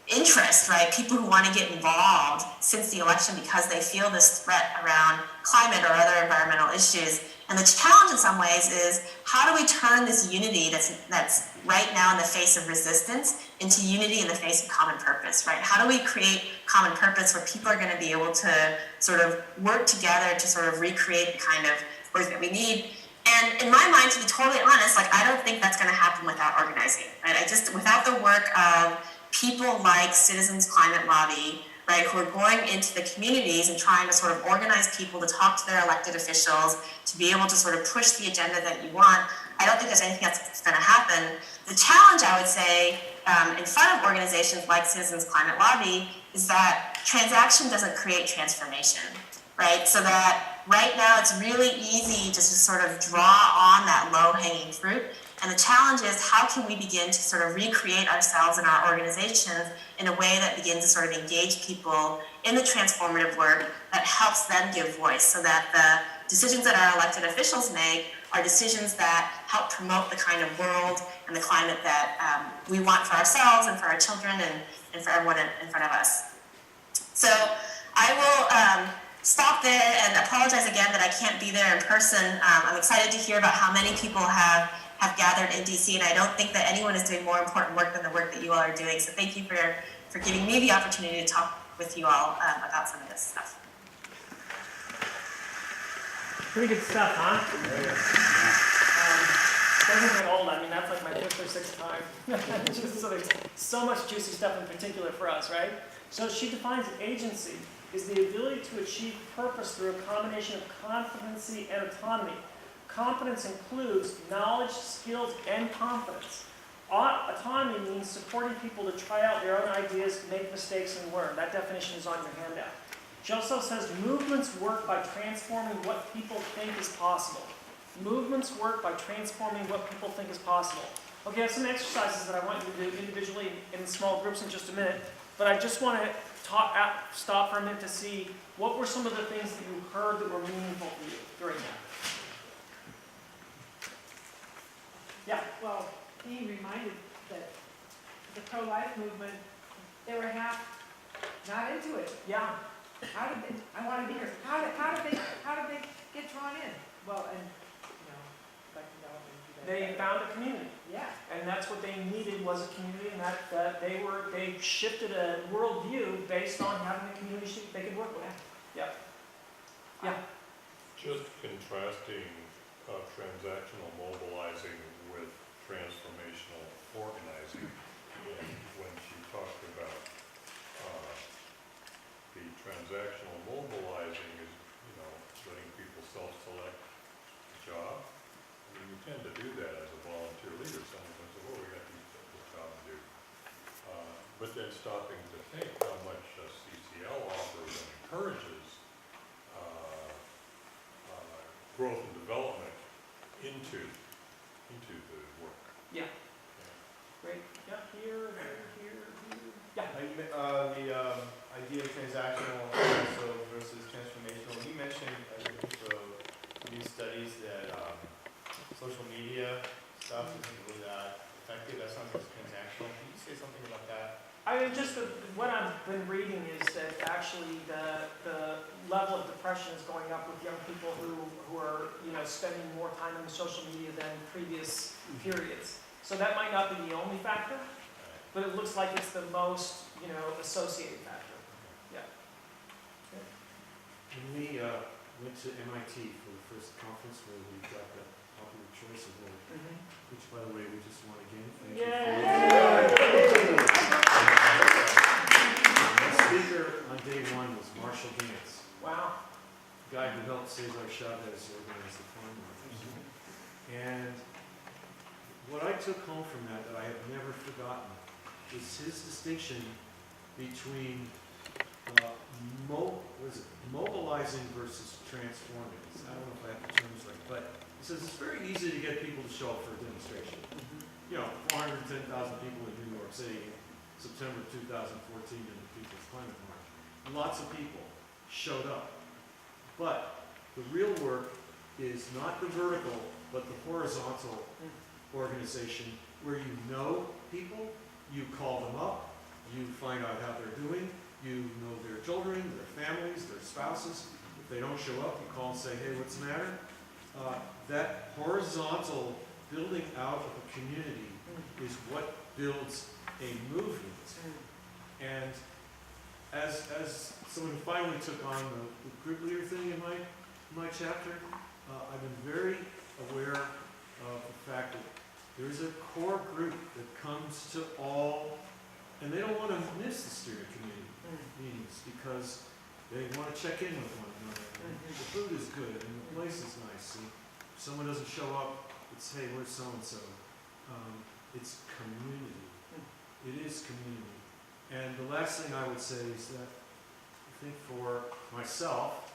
[SPEAKER 8] interest, right? People who want to get involved since the election because they feel this threat around climate or other environmental issues. And the challenge in some ways is, how do we turn this unity that's right now in the face of resistance into unity in the face of common purpose, right? How do we create common purpose where people are going to be able to sort of work together to sort of recreate the kind of work that we need? And in my mind, to be totally honest, like, I don't think that's going to happen without organizing, right? Without the work of people like Citizens Climate Lobby, right, who are going into the communities and trying to sort of organize people to talk to their elected officials, to be able to sort of push the agenda that you want, I don't think there's anything that's going to happen. The challenge, I would say, in front of organizations like Citizens Climate Lobby is that transaction doesn't create transformation, right? So that right now it's really easy to just sort of draw on that low-hanging fruit. And the challenge is, how can we begin to sort of recreate ourselves and our organizations in a way that begins to sort of engage people in the transformative work that helps them give voice, so that the decisions that our elected officials make are decisions that help promote the kind of world and the climate that we want for ourselves and for our children and for everyone in front of us. So I will stop there and apologize again that I can't be there in person. I'm excited to hear about how many people have gathered in DC, and I don't think that anyone is doing more important work than the work that you all are doing. So thank you for giving me the opportunity to talk with you all about some of this stuff.
[SPEAKER 24] Pretty good stuff, huh? Doesn't get old. I mean, that's like my 5th or 6th time. Just so there's so much juicy stuff in particular for us, right? So she defines agency is the ability to achieve purpose through a combination of competency and autonomy. Competence includes knowledge, skills, and confidence. Autonomy means supporting people to try out their own ideas, make mistakes, and learn. That definition is on your handout. She also says movements work by transforming what people think is possible. Movements work by transforming what people think is possible. Okay, I have some exercises that I want you to do individually in small groups in just a minute, but I just want to stop for a minute to see what were some of the things that you heard that were meaningful for you during that. Yeah.
[SPEAKER 17] Well, being reminded that the pro-life movement, they were half not into it.
[SPEAKER 24] Yeah.
[SPEAKER 17] How did they, I want to be here, how did they get drawn in? Well, and, I'd like to know.
[SPEAKER 24] They found a community.
[SPEAKER 17] Yeah.
[SPEAKER 24] And that's what they needed, was a community, and that they shifted a worldview based on having a community they could work with. Yep. Yeah.
[SPEAKER 14] Just contrasting transactional mobilizing with transformational organizing. And when she talked about the transactional mobilizing is, letting people self-select a job. I mean, you tend to do that as a volunteer leader. Someone says, oh, we got this job to do. But then stopping to think how much CCL offers and encourages growth and development into the work.
[SPEAKER 24] Yeah. Great. Yeah, here. Yeah.
[SPEAKER 19] The idea of transactional also versus transformational. You mentioned, I think, new studies that social media stuff isn't really that effective. That sounds like transactional. Can you say something about that?
[SPEAKER 24] I mean, just what I've been reading is that actually the level of depression is going up with young people who are spending more time on social media than previous periods. So
[SPEAKER 1] So that might not be the only factor, but it looks like it's the most, associated factor. Yeah.
[SPEAKER 2] When we went to MIT for the first conference where we got the popular choice award, which, by the way, we just won again. Thank you. The speaker on day one was Marshall Gantz.
[SPEAKER 1] Wow.
[SPEAKER 2] The guy who helped Cesar Chavez organize the farm workers. And what I took home from that I have never forgotten is his distinction between mobilizing versus transforming. I don't know if I have the terms right, but he says it's very easy to get people to show up for a demonstration. 410,000 people in New York City in September 2014 in the People's Climate March. Lots of people showed up. But the real work is not the vertical, but the horizontal organization where you know people, you call them up, you find out how they're doing, you know their children, their families, their spouses. If they don't show up, you call and say, hey, what's the matter? That horizontal building out of a community is what builds a movement. And as someone who finally took on the group leader thing in my chapter, I've been very aware of the fact that there's a core group that comes to all, and they don't want to miss the steering committee meetings because they want to check in with one another. The food is good and the place is nice. And if someone doesn't show up, it's, hey, where's so-and-so? It's community. It is community. And the last thing I would say is that I think for myself,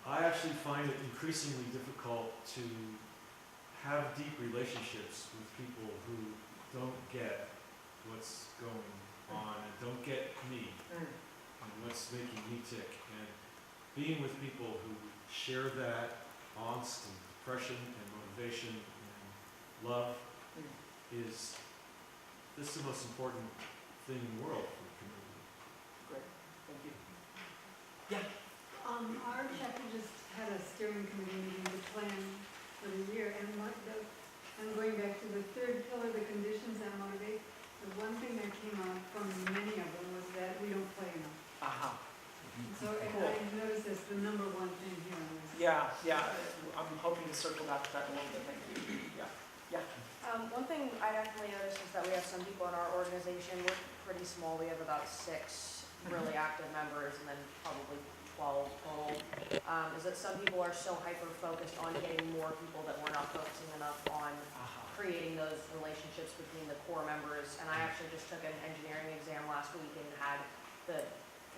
[SPEAKER 2] I actually find it increasingly difficult to have deep relationships with people who don't get what's going on and don't get me and what's making me tick. And being with people who share that angst and depression and motivation and love is this is the most important thing in the world for the community.
[SPEAKER 1] Great, thank you.
[SPEAKER 17] Our chapter just had a steering committee meeting to plan for the year, and I'm going back to the third pillar, the conditions that motivate. The one thing that came out from many of them was that we don't play enough. So
[SPEAKER 1] Cool.
[SPEAKER 17] I noticed that's the number one thing here on this.
[SPEAKER 1] Yeah, I'm hoping to circle back to that in a little bit, thank you. Yeah.
[SPEAKER 10] One thing I definitely noticed is that we have some people in our organization, we're pretty small, we have about 6 really active members and then probably 12 total, is that some people are so hyper-focused on getting more people that we're not focusing enough on creating those relationships between the core members. And I actually just took an engineering exam last week and had the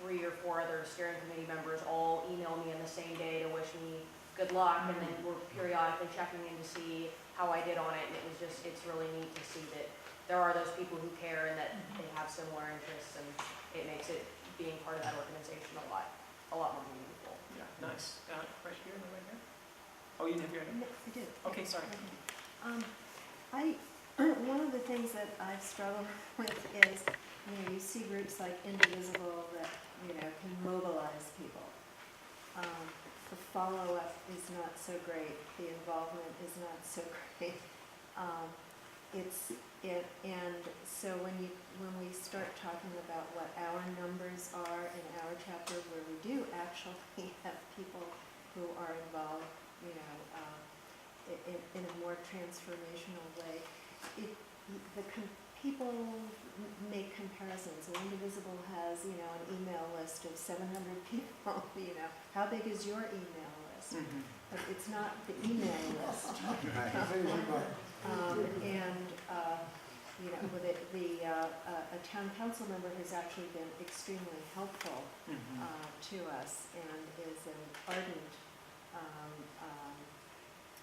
[SPEAKER 10] 3 or 4 other steering committee members all email me in the same day to wish me good luck, and then we're periodically checking in to see how I did on it, and it's really neat to see that there are those people who care and that they have similar interests, and it makes it being part of that organization a lot more meaningful.
[SPEAKER 1] Yeah, nice. Right here, right here. Oh, you did your hand?
[SPEAKER 11] I did.
[SPEAKER 1] Okay, sorry.
[SPEAKER 11] One of the things that I've struggled with is, you see groups like Indivisible that, can mobilize people. The follow-up is not so great. The involvement is not so great. And so when we start talking about what our numbers are in our chapter, where we do actually have people who are involved, in a more transformational way, people make comparisons. So Indivisible has, an email list of 700 people. How big is your email list? But it's not the email list. A town council member has actually been extremely helpful to us and is an ardent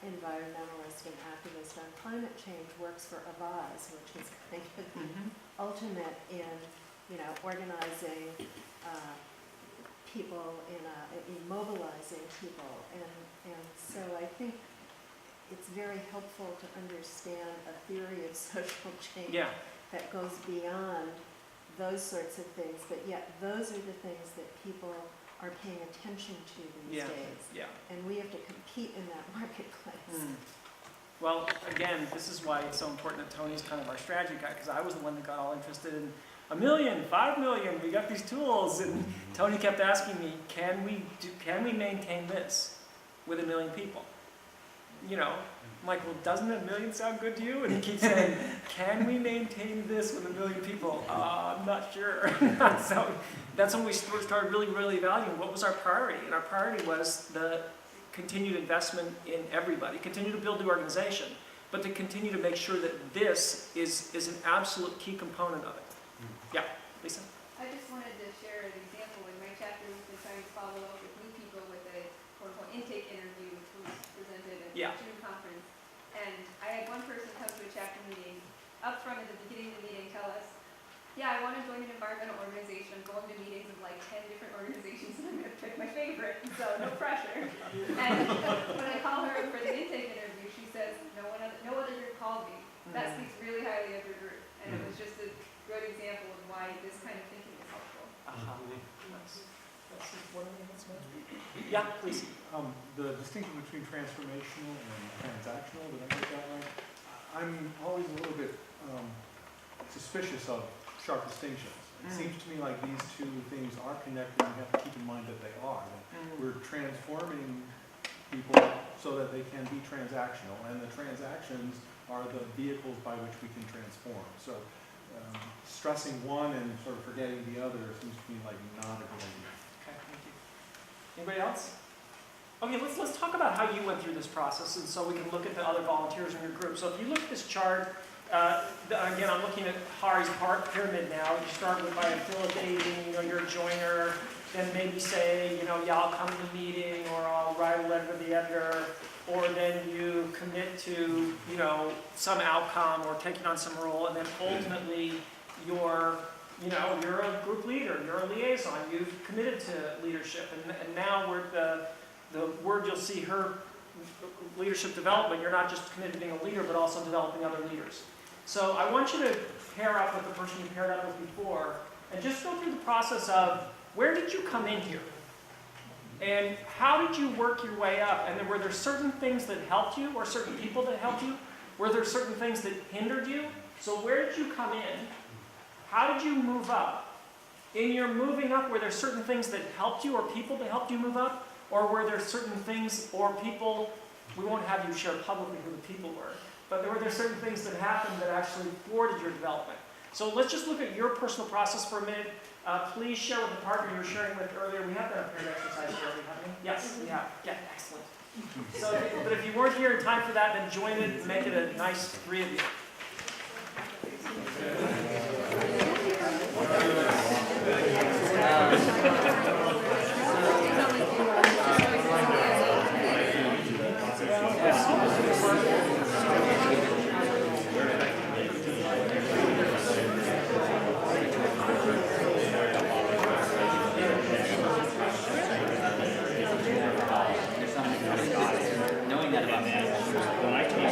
[SPEAKER 11] environmentalist and activist on climate change, works for Avaz, which is kind of ultimate in, organizing people, in mobilizing people. And so I think it's very helpful to understand a theory of social change that goes beyond those sorts of things, but yet those are the things that people are paying attention to these days.
[SPEAKER 1] Yeah.
[SPEAKER 11] And we have to compete in that marketplace.
[SPEAKER 1] Well, again, this is why it's so important that Tony's kind of our strategy guy, because I was the one that got all interested in 1 million, 5 million, we got these tools, and Tony kept asking me, can we maintain this with 1 million people? You know, I'm like, well, doesn't 1 million sound good to you? And he keeps saying, can we maintain this with 1 million people? I'm not sure. So that's when we started really evaluating what was our priority. And our priority was the continued investment in everybody, continue to build the organization, but to continue to make sure that this is an absolute key component of it. Yeah, Lisa?
[SPEAKER 13] I just wanted to share an example. In my chapter, we've been trying to follow up with new people with a quote-unquote intake interview, which was presented at the June conference. And I had one person come to a chapter meeting, up front at the beginning of the meeting, tell us, yeah, I want to join an environmental organization. I'm going to meetings of like 10 different organizations, and I'm going to pick my favorite, so no pressure. And when I call her for the intake interview, she says, no other group called me. That speaks really highly of your group. And it was just a good example of why this kind of thinking is helpful.
[SPEAKER 1] Yeah, please.
[SPEAKER 15] The distinction between transformational and transactional, did I get that right? I'm always a little bit suspicious of sharp distinctions. It seems to me like these two things are connected, and you have to keep in mind that they are. We're transforming people so that they can be transactional, and the transactions are the vehicles by which we can transform. So stressing one and sort of forgetting the other seems to me like not a good idea.
[SPEAKER 1] Okay, thank you. Anybody else? Okay, let's talk about how you went through this process, and so we can look at the other volunteers in your group. So if you look at this chart, again, I'm looking at Hari's pyramid now. You start with by affiliating, you're a joiner, then maybe say, yeah, I'll come to the meeting, or I'll write a letter to the editor, or then you commit to, some outcome or taking on some role, and then ultimately you're a group leader, you're a liaison, you've committed to leadership, and now we're the word you'll see her leadership development, you're not just committed to being a leader, but also developing other leaders. So I want you to pair up with the person you paired up with before, and just go through the process of, where did you come in here? And how did you work your way up? And then were there certain things that helped you, or certain people that helped you? Were there certain things that hindered you? So where did you come in? How did you move up? In your moving up, were there certain things that helped you, or people that helped you move up? Or were there certain things or people, we won't have you share publicly who the people were, but were there certain things that happened that actually thwarted your development? So let's just look at your personal process for a minute. Please share with the partner you were sharing with earlier. We have that paired exercise here, haven't we? Yes, we have. Yeah, excellent. So, but if you weren't here in time for that, then join it and make it a nice 3 of you.
[SPEAKER 23] Knowing that about me, when I came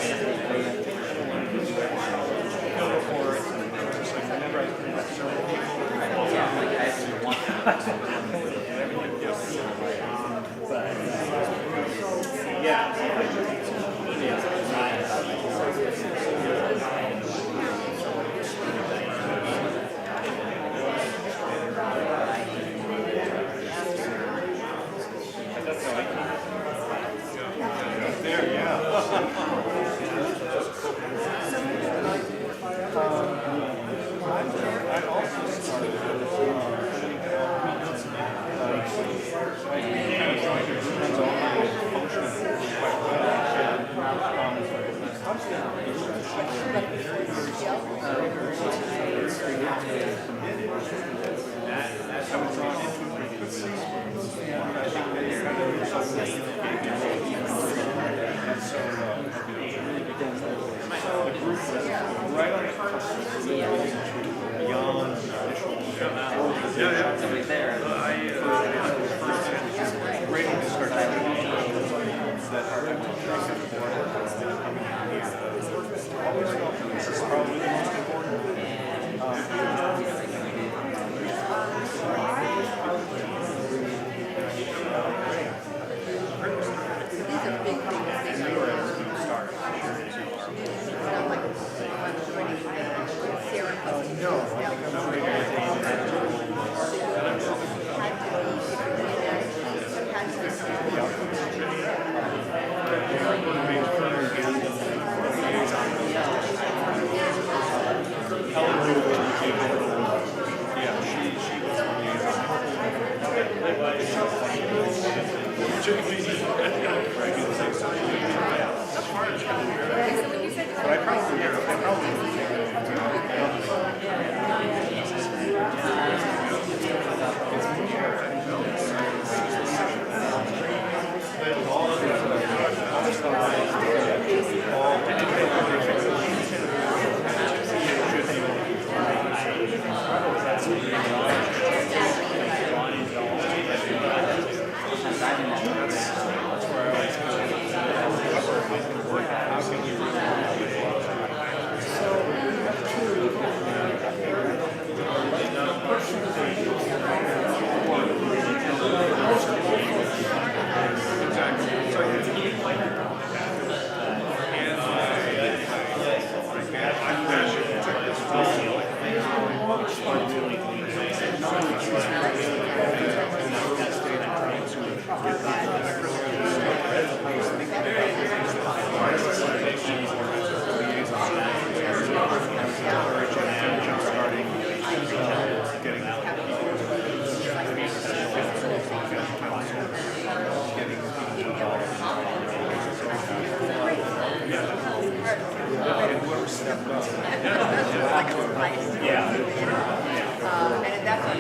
[SPEAKER 15] stepped up.
[SPEAKER 4] Yeah. And that's what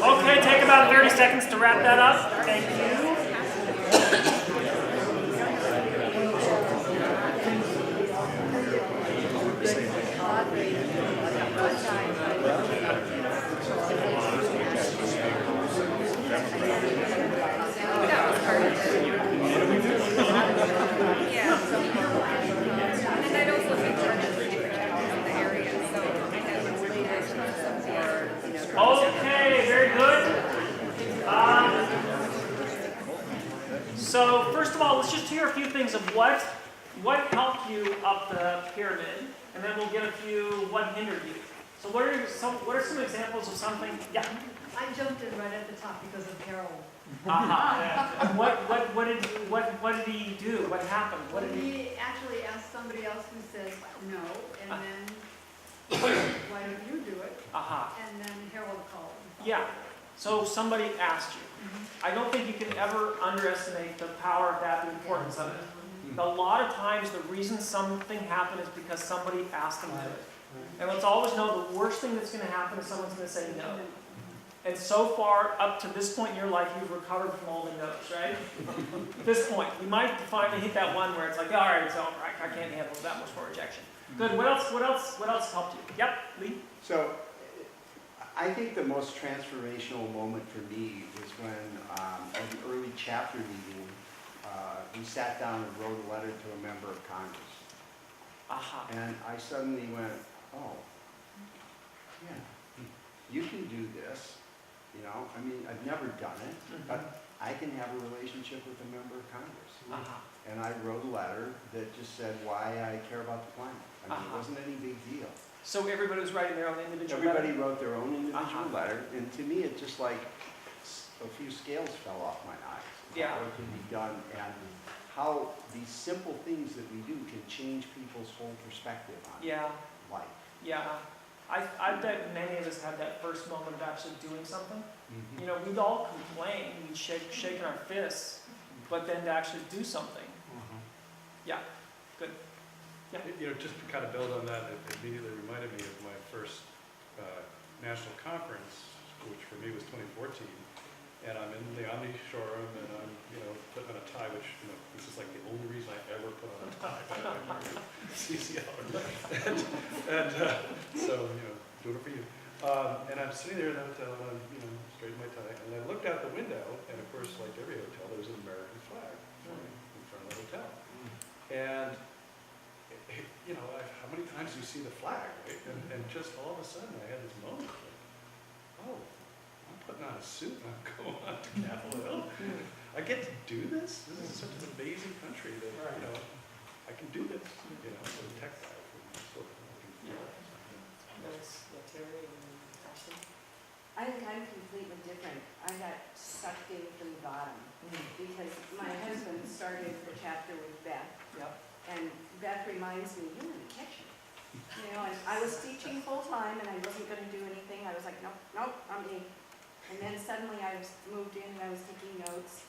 [SPEAKER 1] Okay, take about 30 seconds to wrap that up. Thank you. Okay, very good. So first of all, let's just hear a few things of what helped you up the pyramid, and then we'll get a few what hindered you. So what are some examples of something? Yeah.
[SPEAKER 17] I jumped in right at the top because of Harold.
[SPEAKER 1] Uh-huh. What did he do? What happened? What did
[SPEAKER 17] He actually asked somebody else who said no, and then, why don't you do it? And then Harold called.
[SPEAKER 1] Yeah. So somebody asked you. I don't think you can ever underestimate the power of that, the importance of it. A lot of times the reason something happened is because somebody asked them to do it. And let's always know the worst thing that's going to happen is someone's going to say no. And so far, up to this point in your life, you've recovered from all the no's, right? At this point, you might finally hit that one where it's like, all right, it's over. I can't handle that much more rejection. Good. What else helped you? Yep, Lee.
[SPEAKER 21] So, I think the most transformational moment for me was when, at an early chapter meeting, we sat down and wrote a letter to a member of Congress. And I suddenly went, oh, yeah, you can do this. You know, I mean, I've never done it, but I can have a relationship with a member of Congress. And I wrote a letter that just said why I care about the planet. I mean, it wasn't any big deal.
[SPEAKER 1] So everybody was writing their own individual
[SPEAKER 21] Everybody
[SPEAKER 1] letter?
[SPEAKER 21] wrote their own individual letter, and to me, it just like a few scales fell off my eyes.
[SPEAKER 1] Yeah.
[SPEAKER 21] What can be done, and how these simple things that we do can change people's whole perspective on
[SPEAKER 1] Yeah.
[SPEAKER 21] life.
[SPEAKER 1] Yeah. I bet many of us had that first moment of actually doing something.
[SPEAKER 21] Mm-hmm.
[SPEAKER 1] You know, we'd all complain, we'd shaking our fists, but then to actually do something. Yeah, good. Yeah.
[SPEAKER 20] You know, just to kind of build on that, it immediately reminded me of my first national conference, which for me was 2014. And I'm in the Omni showroom, and I'm, you know, putting on a tie, which, you know, this is like the only reason I ever put on a tie. By the way, CCL. So, you know, doing it for you. And I'm sitting there in the hotel, and I'm, you know, straightening my tie, and I looked out the window, and of course, like every hotel, there was an American flag in front of the hotel. And, you know, how many times do you see the flag, right? And just all of a sudden, I had this moment, like, oh, I'm putting on a suit and I'm going on to Capitol Hill. I get to do this? This is such an amazing country that, you know, I can do this, you know, as a tech guy.
[SPEAKER 1] Nice. Terry and Ashley?
[SPEAKER 10] I think I'm completely different. I got sucked in from the bottom because my husband started the chapter with Beth.
[SPEAKER 1] Yep.
[SPEAKER 10] And Beth reminds me, you're in the kitchen. You know, and I was teaching full time and I wasn't going to do anything. I was like, nope, nope, I'm me. And then suddenly I was moved in and I was taking notes.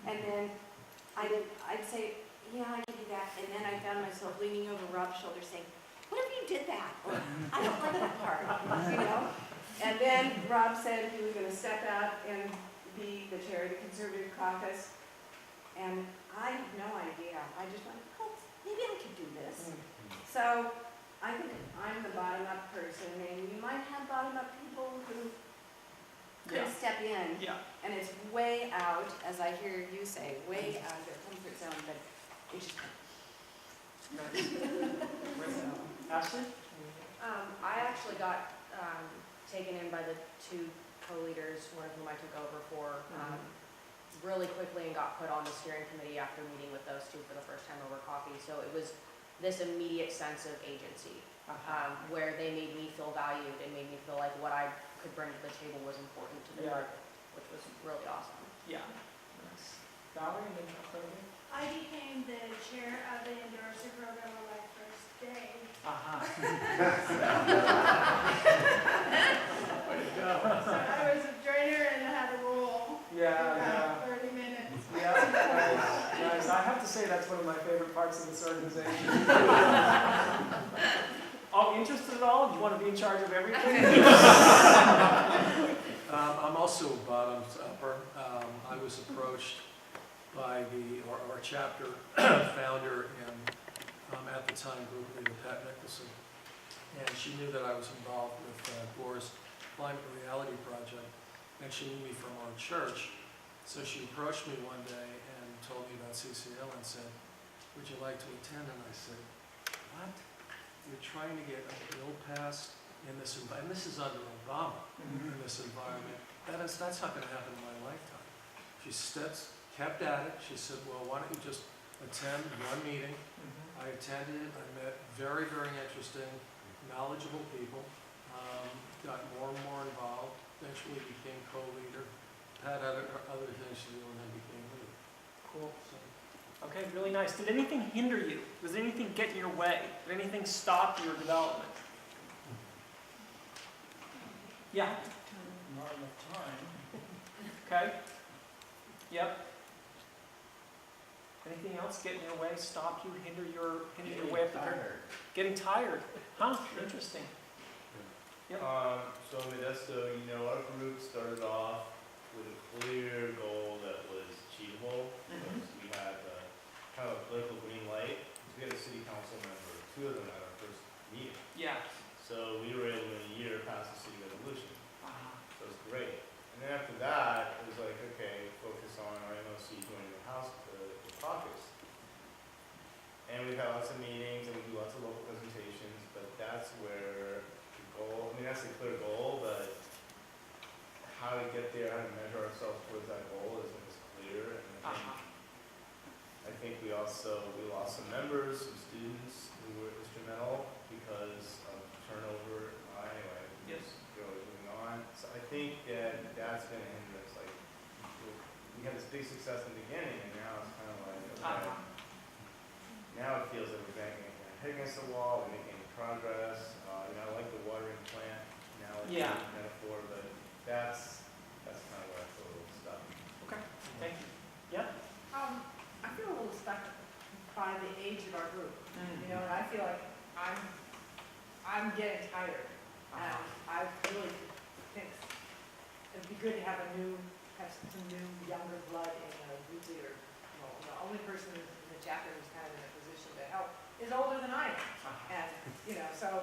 [SPEAKER 10] And then I'd say, yeah, I can do that. And then I found myself leaning over Rob's shoulder saying, what if you did that? Or, I don't like that part, you know? And then Rob said he was going to step out and be the chair of the Conservative Caucus. And I had no idea. I just went, oh, maybe I could do this. So I think I'm the bottom-up person, and you might have bottom-up people who could step in.
[SPEAKER 1] Yeah.
[SPEAKER 10] And it's way out, as I hear you say, way out of their comfort zone, but it's just...
[SPEAKER 1] Ashley?
[SPEAKER 10] I actually got taken in by the two co-leaders, one of whom I took over for really quickly and got put on the steering committee after meeting with those two for the first time over coffee. So it was this immediate sense of agency where they made me feel valued and made me feel like what I could bring to the table was important to the group, which was really awesome.
[SPEAKER 1] Yeah. Nice. Valerie, and then Claudia?
[SPEAKER 6] I became the chair of the endorser program on my first day.
[SPEAKER 1] Way to go.
[SPEAKER 6] So I was a trainer and I had a role for about 30 minutes.
[SPEAKER 1] Yeah, nice. I have to say that's one of my favorite parts of this organization. Oh, interested at all? Do you want to be in charge of everything?
[SPEAKER 2] I'm also bottoms upper. I was approached by our chapter founder and at the time group leader Pat Nicholson, and she knew that I was involved with Gore's Climate Reality Project, and she knew me from our church. So she approached me one day and told me about CCL and said, would you like to attend? And I said, what? You're trying to get a bill passed in this environment, and this is under Obama, in this environment. That's not going to happen in my lifetime. She kept at it. She said, well, why don't you just attend one meeting? I attended it. I met very, very interesting, knowledgeable people, got more and more involved, eventually became co-leader. Pat had other things to do and then became leader.
[SPEAKER 1] Cool. So. Okay, really nice. Did anything hinder you? Does anything get in your way? Did anything stop your development? Yeah.
[SPEAKER 24] Not enough time.
[SPEAKER 1] Okay. Yep. Anything else get in your way, stop you, hinder your way up the curve? Getting tired. Huh? Interesting. Yep.
[SPEAKER 19] So Modesto, you know, our group started off with a clear goal that was achievable. We had kind of a political green light. We had a city council member, two of them at our first meeting.
[SPEAKER 1] Yeah.
[SPEAKER 19] So we were able in a year pass the city resolution. So it was great. And then after that, it was like, okay, focus on our MOC joining the House, the caucus. And we've had lots of meetings and we do lots of local presentations, but that's where the goal, I mean, that's a clear goal, but how to get there, how to measure ourselves towards that goal isn't as clear. And I think we lost some members, some students who were instrumental because of turnover. Anyway, just moving on. So I think that that's been a hindrance. Like big success in the beginning, and now it's kind of like, okay. Now it feels like we're banging our head against the wall, we're making progress. You know, I like the watering plant analogy, metaphor, but that's kind of where I feel a little stuck.
[SPEAKER 1] Okay, thank you. Yeah?
[SPEAKER 4] I feel a little stuck by the age of our group, you know, and I feel like I'm getting tired. And I really think it'd be good to have some new younger blood in a group leader role. The only person in the chapter who's kind of in a position to help is older than I am. And, you know, so,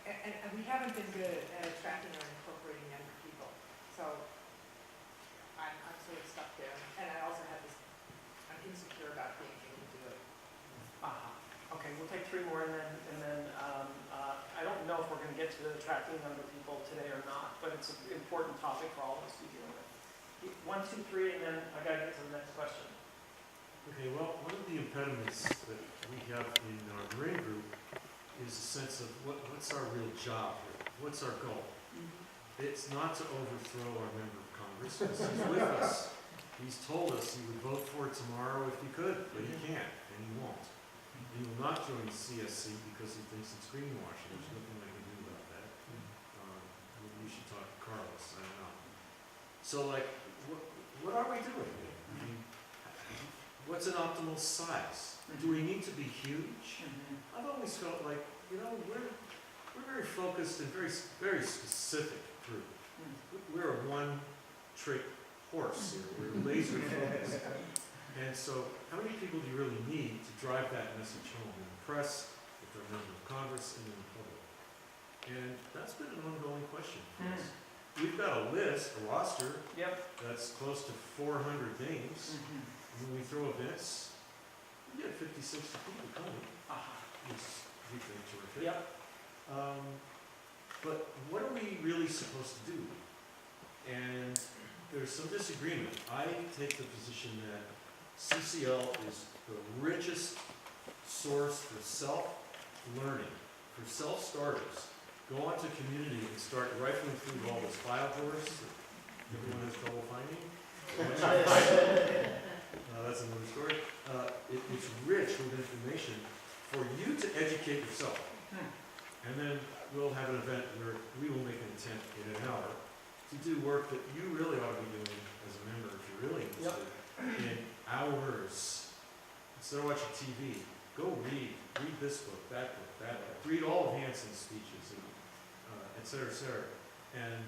[SPEAKER 4] and we haven't been good at attracting or incorporating younger people. So I'm sort of stuck there. And I also have this, I'm insecure about being able to do it.
[SPEAKER 1] Okay, we'll take 3 more and then I don't know if we're going to get to attracting younger people today or not, but it's an important topic for all of us to be dealing with. 1, 2, 3, and then I got to get to the next question.
[SPEAKER 2] Okay, well, one of the impediments that we have in our Marine group is a sense of what's our real job here? What's our goal? It's not to overthrow our member of Congress, because he's with us. He's told us he would vote for it tomorrow if he could, but he can't, and he won't. He will not join the CSC because he thinks it's greenwashing. There's nothing I can do about that. Maybe you should talk to Carlos, I don't know. So, like, what are we doing here? I mean, what's an optimal size? Do we need to be huge? I've always felt like, you know, we're very focused and very, very specific group. We're a one-trick horse here. We're laser focused. And so, how many people do you really need to drive that message home in the press, if they're a member of Congress, and in the public? And that's been an ongoing question for us. We've got a list, a roster, that's close to 400 names. When we throw events, we get 50, 60 people coming, which we think terrific. But what are we really supposed to do? And there's some disagreement. I take the position that CCL is the richest source for self-learning, for self-starters. Go onto community and start rifling through all those file drawers that everyone has trouble finding. That's another story. It's rich with information for you to educate yourself. And then we'll have an event where we will make an attempt in an hour to do work that you really ought to be doing as a member if you're really interested in hours. Instead of watching TV, go read this book, that book, read all of Hanson's speeches, and et cetera, et cetera. And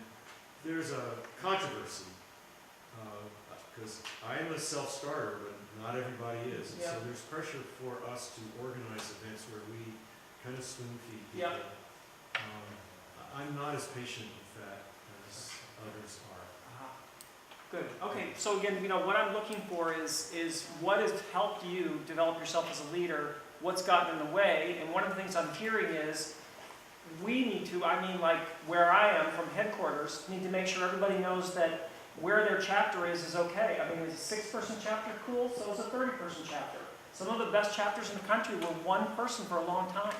[SPEAKER 2] there's a controversy, because I am a self-starter, but not everybody is. And so there's pressure for us to organize events where we kind of spoon feed people. I'm not as patient with that as others are.
[SPEAKER 1] Good. Okay, so again, you know, what I'm looking for is what has helped you develop yourself as a leader, what's gotten in the way, and one of the things I'm hearing is we need to, I mean, like where I am from headquarters, need to make sure everybody knows that where their chapter is okay. I mean, is a 6-person chapter cool? So is a 30-person chapter. Some of the best chapters in the country were one person for a long time.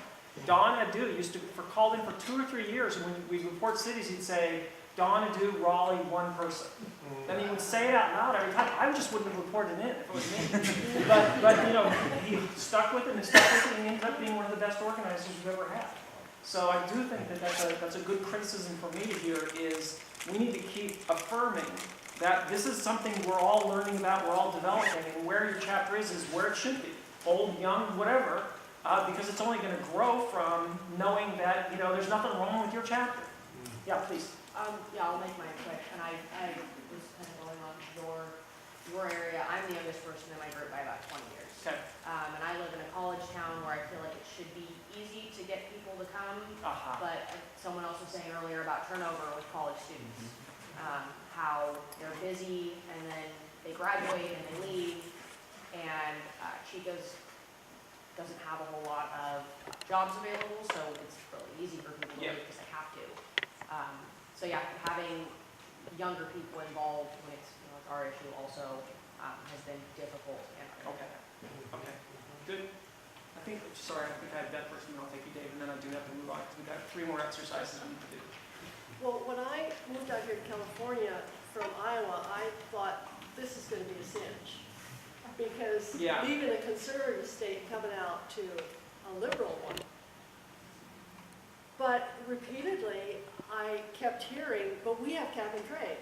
[SPEAKER 1] Don Adu used to, called in for 2 or 3 years, and when we report cities, he'd say, Don Adu, Raleigh, one person. Then he would say it out loud every time. I just wouldn't have reported in if it was me. but you know, he stuck with it and stuck with it, and he ended up being one of the best organizers we've ever had. So I do think that that's a good criticism for me to hear is we need to keep affirming that this is something we're all learning about, we're all developing, and where your chapter is where it should be. Old, young, whatever, because it's only going to grow from knowing that, you know, there's nothing wrong with your chapter. Yeah, please.
[SPEAKER 10] Yeah, I'll make mine quick, and I was kind of going on your area. I'm the youngest person in my group by about 20 years.
[SPEAKER 1] Okay.
[SPEAKER 10] And I live in a college town where I feel like it should be easy to get people to come, but someone else was saying earlier about turnover with college students, how they're busy, and then they graduate and they leave, and Chico's doesn't have a whole lot of jobs available, so it's really easy for people to leave because they have to. So yeah, having younger people involved when it's, you know, it's our issue also has been difficult.
[SPEAKER 1] Okay. Good. I think I have that person, and I'll take you, Dave, and then I do have to move on because we've got 3 more exercises we need to do.
[SPEAKER 6] Well, when I moved out here to California from Iowa, I thought
[SPEAKER 4] this is gonna be a cinch. Because
[SPEAKER 1] Yeah.
[SPEAKER 4] leaving a conservative state coming out to a liberal one. But repeatedly, I kept hearing, but we have cap and trade.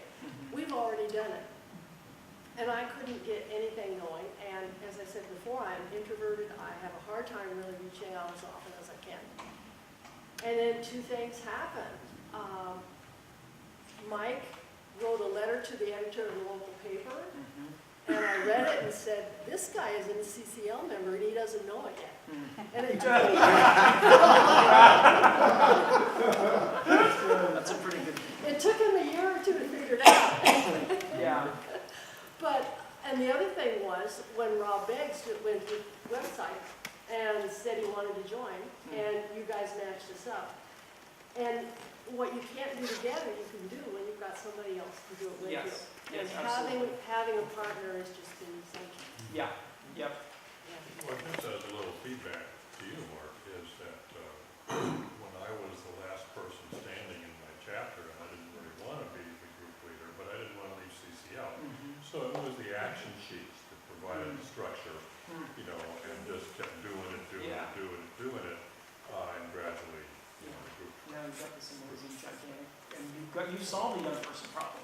[SPEAKER 4] We've already done it. And I couldn't get anything going. And as I said before, I'm introverted. I have a hard time really reaching out as often as I can. And then two things happened. Mike wrote a letter to the editor of the local paper. And I read it and said, this guy is a CCL member and he doesn't know it yet. And it took me
[SPEAKER 1] That's a pretty good.
[SPEAKER 4] It took him a year or two to figure it out.
[SPEAKER 1] Yeah.
[SPEAKER 4] But, and the other thing was, when Rob Beggs went to the website and said he wanted to join, and you guys matched us up. And what you can't do together, you can do when you've got somebody else to do it with you.
[SPEAKER 1] Yes.
[SPEAKER 4] And
[SPEAKER 1] Yes, absolutely.
[SPEAKER 4] having a partner has just been essential.
[SPEAKER 1] Yeah. Yep.
[SPEAKER 14] Well, just as a little feedback to you, Mark, is that when I was the last person standing in my chapter, and I didn't really want to be the group leader, but I didn't want to leave CCL. So it was the action sheets that provided the structure, you know, and just kept doing it, and gradually, you know, the group.
[SPEAKER 1] Now you've got this amazing gigantic, and you solved the young person problem.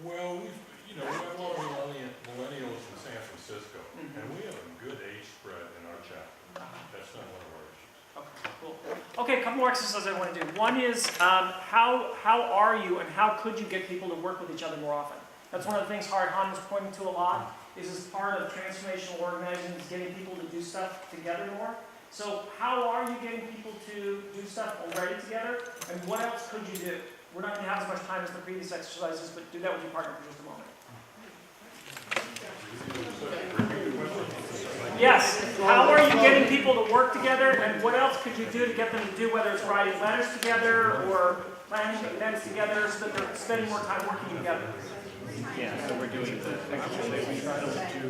[SPEAKER 14] Well, we have a lot of millennials in San Francisco, and we have a good age spread in our chapter. That's not one of our issues.
[SPEAKER 1] Okay, cool. Okay, a couple more exercises I want to do. One is how are you and how could you get people to work with each other more often? That's one of the things Howard Hahn was pointing to a lot, is as part of transformational organizing is getting people to do stuff together more. So how are you getting people to do stuff already together, and what else could you do? We're not going to have as much time as the previous exercises, but do that with your partner for just a moment. Yes, how are you getting people to work together, and what else could you do to get them to do, whether it's writing letters together or planning events together, so that they're spending more time working together?
[SPEAKER 12] Yeah, so we're doing the exercise.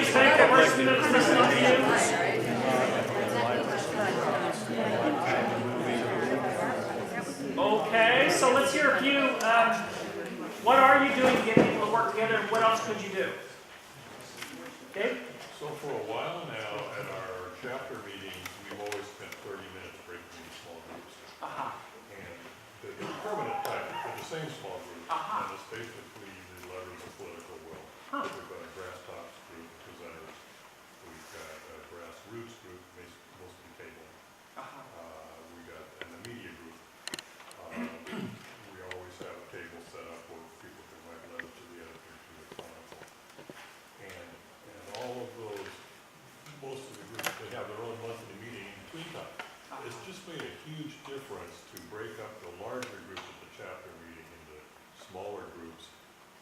[SPEAKER 24] Thanks, Frank. That works. We noticed this stuff for you. Okay, so let's hear a few. What are you doing to get people to work together, and what else could you do? Dave?
[SPEAKER 14] So for a while now, at our chapter meetings, we've always spent 30 minutes breaking into small groups. And the permanent type, but the same small group. And it's basically the letters of political will. We've got a grass tops group, presenters. We've got a grassroots group, mostly table. We got and the media group. We always have a table set up where people can write letters to the editor, to the chronicle. And all of those, most of the groups, they have their own monthly meeting in between time. It's just made a huge difference to break up the larger group at the chapter meeting into smaller groups.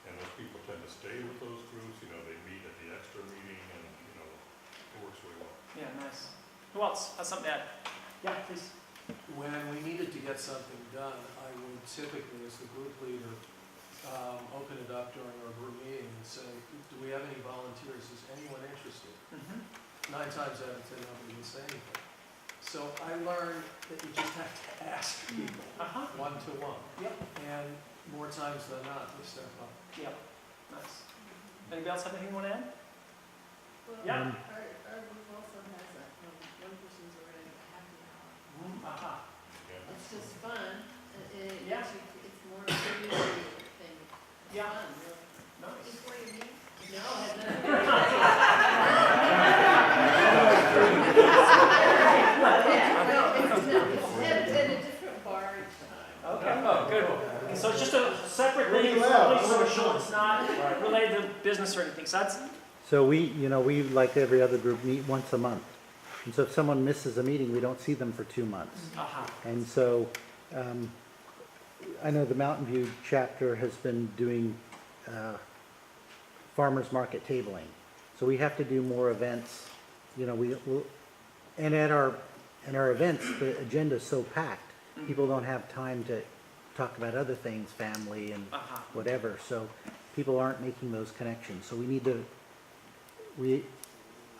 [SPEAKER 14] And those people tend to stay with those groups, you know, they meet at the extra meeting and, you know, it works really well.
[SPEAKER 1] Yeah, nice. Who else has something to add? Yeah, please.
[SPEAKER 2] When we needed to get something done, I would typically, as the group leader, open it up during our group meeting and say, do we have any volunteers? Is anyone interested? 9 times out of 10, nobody would say anything. So I learned that you just have to ask people one-to-one.
[SPEAKER 1] Yep.
[SPEAKER 2] And more times than not, they step up.
[SPEAKER 1] Yep. Nice. Anybody else have anything you want to add?
[SPEAKER 4] Well,
[SPEAKER 1] Yeah.
[SPEAKER 4] our group also has a, one person's already happy hour. It's just fun. It's more of a community thing.
[SPEAKER 1] Yeah.
[SPEAKER 4] Fun, really.
[SPEAKER 1] Nice.
[SPEAKER 4] Before you meet? No, it's at a different bar each time.
[SPEAKER 1] Okay. Oh, good. So it's just a separate thing. It's totally social. It's not related to business or anything. So that's.
[SPEAKER 3] So we, like every other group, meet once a month. And so if someone misses a meeting, we don't see them for 2 months. And so I know the Mountain View chapter has been doing farmers market tabling. So we have to do more events. And at our events, the agenda is so packed, people don't have time to talk about other things, family and whatever. So people aren't making those connections. So we need to.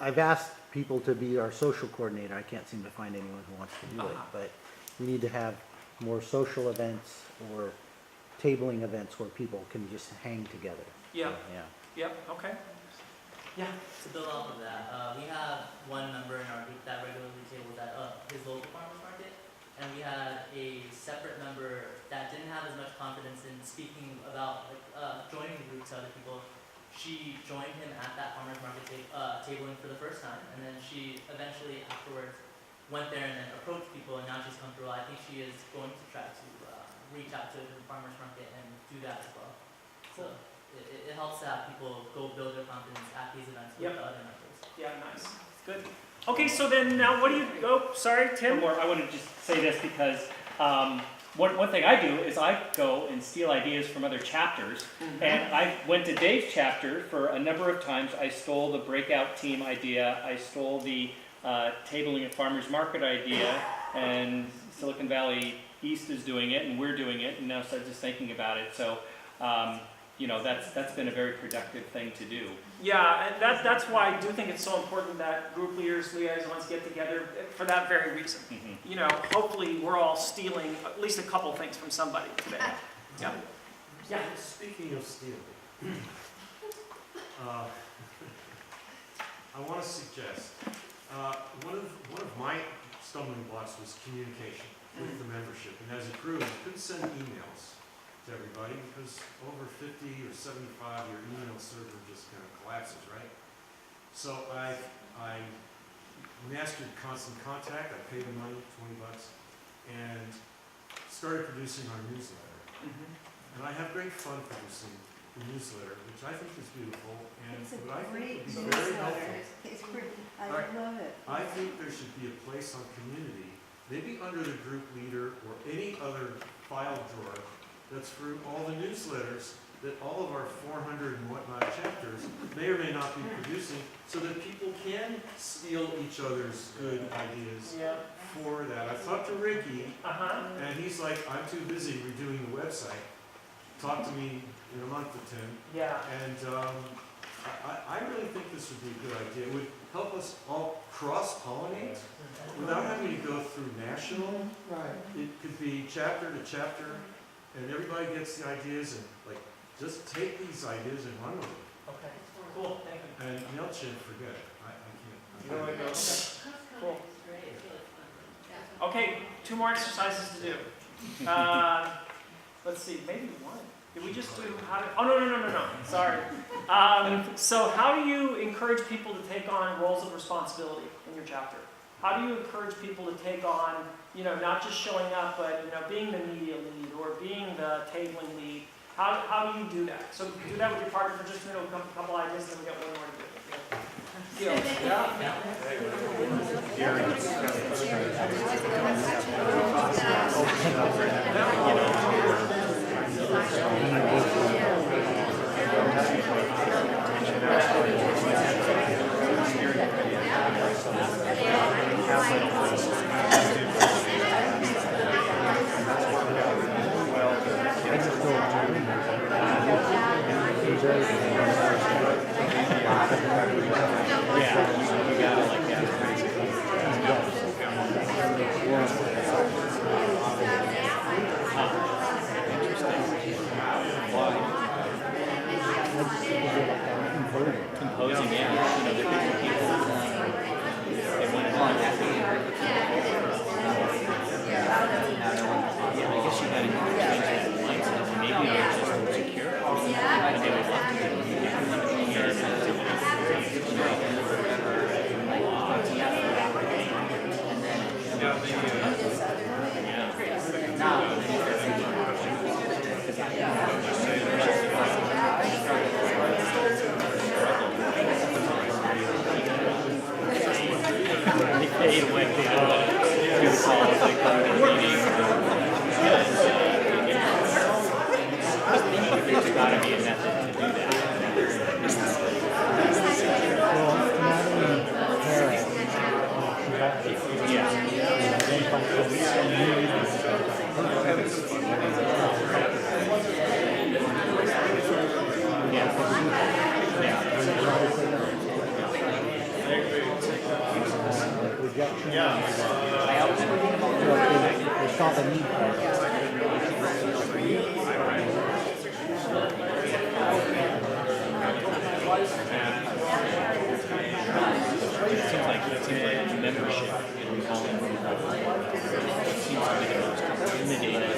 [SPEAKER 3] I've asked people to be our social coordinator. I can't seem to find anyone who wants to do it, but we need to have more social events or tabling events where people can just hang together.
[SPEAKER 1] Yeah.
[SPEAKER 3] So, yeah.
[SPEAKER 1] Yep. Okay. Yeah.
[SPEAKER 9] To build off of that, we have one member in our group that regularly tables at his local farmers market, and we had a separate member that didn't have as much confidence in speaking about joining the group to other people. She joined him at that farmers market tabling for the first time, and then she eventually afterwards went there and then approached people, and now she's comfortable. I think she is going to try to reach out to the farmers market and do that as well. Cool. So it helps to have people go build their confidence at these events with the other members.
[SPEAKER 1] Yeah, nice. Good. Okay, so then now what do you, sorry, Tim?
[SPEAKER 12] One more. I want to just say this because one thing I do is I go and steal ideas from other chapters. And I went to Dave's chapter for a number of times. I stole the breakout team idea. I stole the tabling at farmers market idea. And Silicon Valley East is doing it, and we're doing it. And now so just thinking about it. So, that's been a very productive thing to do.
[SPEAKER 1] Yeah, and that's why I do think it's so important that group leaders, liaisons get together for that very reason. Hopefully we're all stealing at least a couple things from somebody today. Yeah. Yeah.
[SPEAKER 2] Speaking of stealing, I want to suggest one of my stumbling blocks was communication with the membership, and as it grew, I couldn't send emails to everybody because over 50 or 75, your email server just kind of collapses, right? So I mastered Constant Contact. I paid the money, $20, and started producing our newsletter. And I have great fun producing the newsletter, which I think is beautiful, and what I think would be very helpful.
[SPEAKER 11] I love it.
[SPEAKER 2] I think there should be a place on community, maybe under the group leader or any other file drawer, that's for all the newsletters that all of our 400 and whatnot chapters may or may not be producing, so that people can steal each other's good ideas for that. I talked to Ricky, and he's like, I'm too busy redoing the website. Talk to me in a month or 10.
[SPEAKER 1] Yeah.
[SPEAKER 2] And I really think this would be a good idea. It would help us all cross-pollinate without having to go through national.
[SPEAKER 6] Right.
[SPEAKER 2] It could be chapter to chapter, and everybody gets the ideas and like, just take these ideas and run with them.
[SPEAKER 1] Okay, cool, thank you.
[SPEAKER 2] And Yelchin, forget it. I can't.
[SPEAKER 1] You know what I go? Cool. Okay, 2 more exercises to do. Let's see, maybe one. Did we just do how to, oh, no, sorry. So how do you encourage people to take on roles of responsibility in your chapter? How do you encourage people to take on, not just showing up, but, being the media lead or being the tabling lead? How do you do that? So do that with your partner for just a minute, we'll come a couple ideas, and then we got one more to do.
[SPEAKER 12] Composing, yeah. They're different people. They want to yeah, I guess you got to change that mindset. Maybe they're just insecure. And they would love to do it. They went to the calls, they come to meetings. There's got to be a method to do that.
[SPEAKER 3] They saw the need for it.
[SPEAKER 12] It seems like membership in Holland seems to be the most intimidating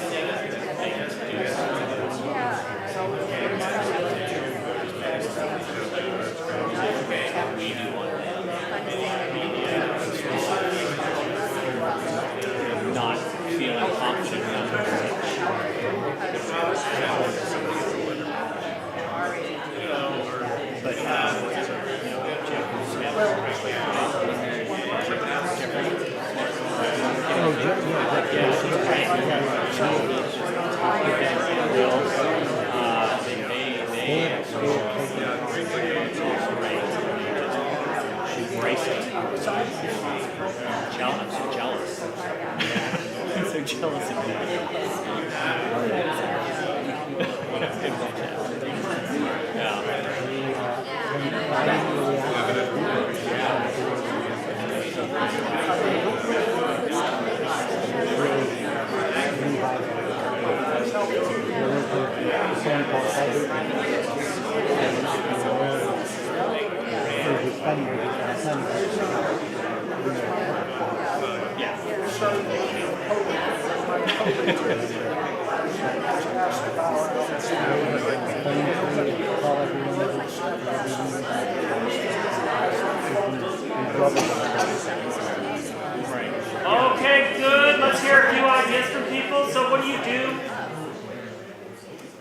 [SPEAKER 12] thing to do. Maybe one not feeling confident enough. Jealous. I'm so jealous of
[SPEAKER 1] Okay, good. Let's hear a few ideas from people. So what do you do?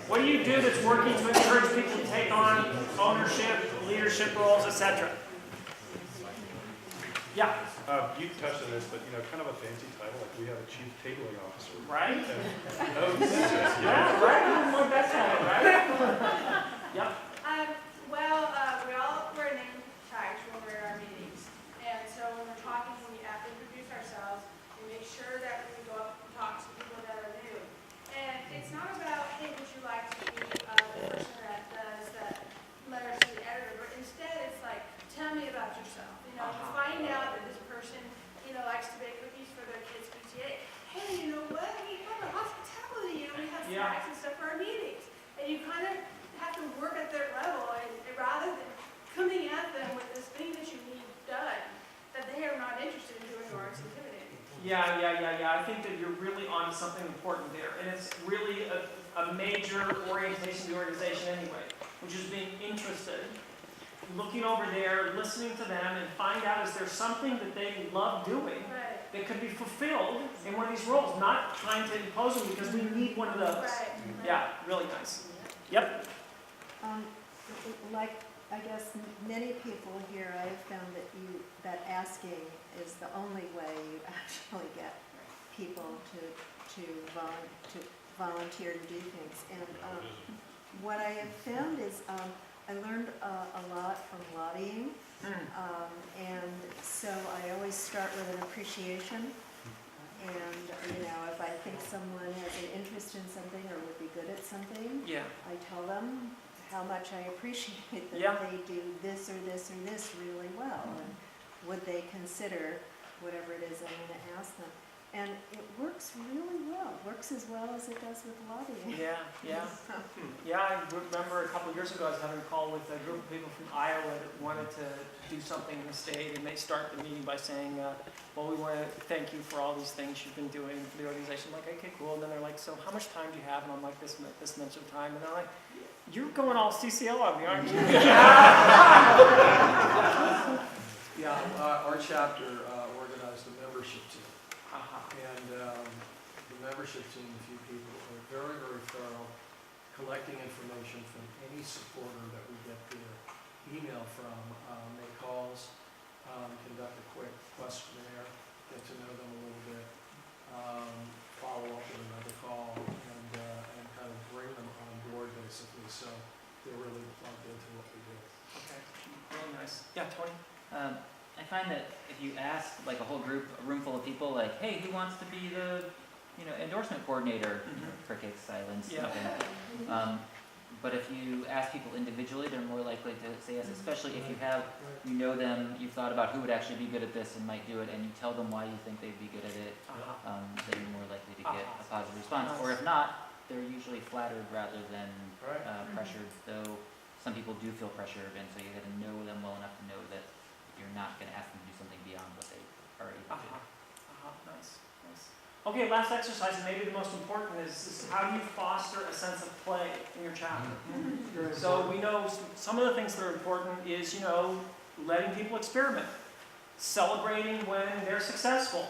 [SPEAKER 1] What do you do that's working to encourage people to take on ownership, leadership roles, etc.? Yeah.
[SPEAKER 20] You touched on this, but kind of a fancy title, like we have a chief tabling officer.
[SPEAKER 1] Right?
[SPEAKER 20] Yeah,
[SPEAKER 1] right. I don't want that title, right? Yep.
[SPEAKER 6] We're name tags when we're at our meetings. And so when we're talking, we have to introduce ourselves and make sure that when we go up and talk to people that are new. And it's not about, hey, would you like to be the person that does that letters to the editor, but
[SPEAKER 1] Yeah. I think that you're really on something important there. And it's really a major orientation of the organization anyway, which is being interested, looking over there, listening to them, and find out is there something that they love doing that could be fulfilled in one of these roles, not trying to impose them because we need one of those. Yeah, really nice. Yep.
[SPEAKER 11] Like, I guess many people here, I have found that asking is the only way you actually get people to volunteer to do things. And what I have found is I learned a lot from lobbying, and so I always start with an appreciation. And if I think someone has an interest in something or would be good at something, I tell them how much I appreciate that they do this or this or this really well, and would they consider whatever it is I'm going to ask them. And it works really well. It works as well as it does with lobbying.
[SPEAKER 1] Yeah. I remember a couple of years ago I was having a call with a group of people from Iowa that wanted to do something in the state, and they start the meeting by saying, well, we want to thank you for all these things you've been doing for the organization. I'm like, okay, cool. And then they're like, so how much time do you have? And I'm like, this much of time. And they're like, you're going all CCL on me, aren't you?
[SPEAKER 2] Our chapter organized a membership team. And the membership team, a few people, are very, very thorough, collecting information from any supporter that we get their email from, make calls, conduct a quick questionnaire, get to know them a little bit, follow up with another call, and kind of bring them on board basically, so they're really plugged into what we do.
[SPEAKER 1] Okay, really nice. Yeah, Tony?
[SPEAKER 23] I find that if you ask like a whole group, a room full of people, like, hey, who wants to be the, endorsement coordinator? Crickets, silence, nothing. But if you ask people individually, they're more likely to say yes, especially if you know them, you've thought about who would actually be good at this and might do it, and you tell them why you think they'd be good at it, then you're more likely to get a positive response. Or if not, they're usually flattered rather than pressured, though some people do feel pressured, and so you got to know them well enough to know that you're not going to ask them to do something beyond what they already do.
[SPEAKER 1] Nice. Okay, last exercise, and maybe the most important, is how do you foster a sense of play in your chapter? So we know some of the things that are important is, letting people experiment, celebrating when they're successful,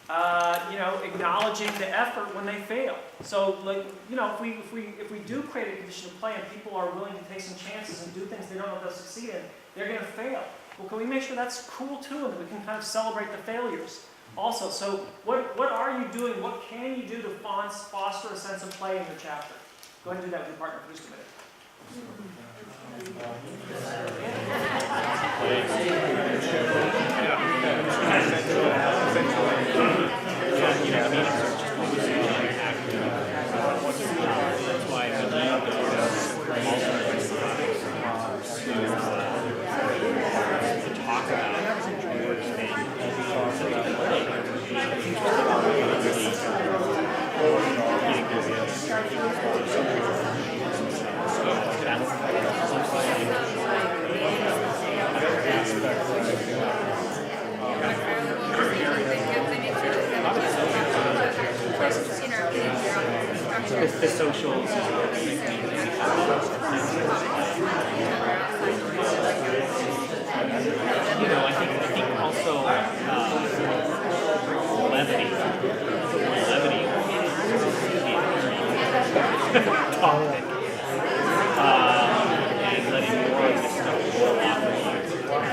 [SPEAKER 1] acknowledging the effort when they fail. So, if we do create a condition of play and people are willing to take some chances and do things they don't know they'll succeed in, they're going to fail. Well, can we make sure that's cool too, and that we can kind of celebrate the failures also? So what are you doing? What can you do to foster a sense of play in your chapter? Go ahead and do that with your partner for just a minute.
[SPEAKER 12] The socials. I think also levity. Topic. And letting more of this stuff roll off of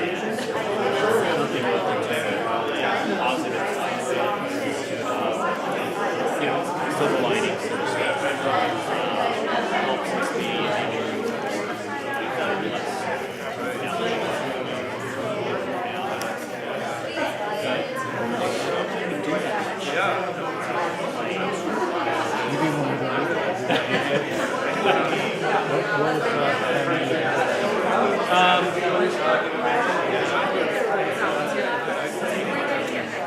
[SPEAKER 12] you. Something with positive silver lining, so to speak. Helps us be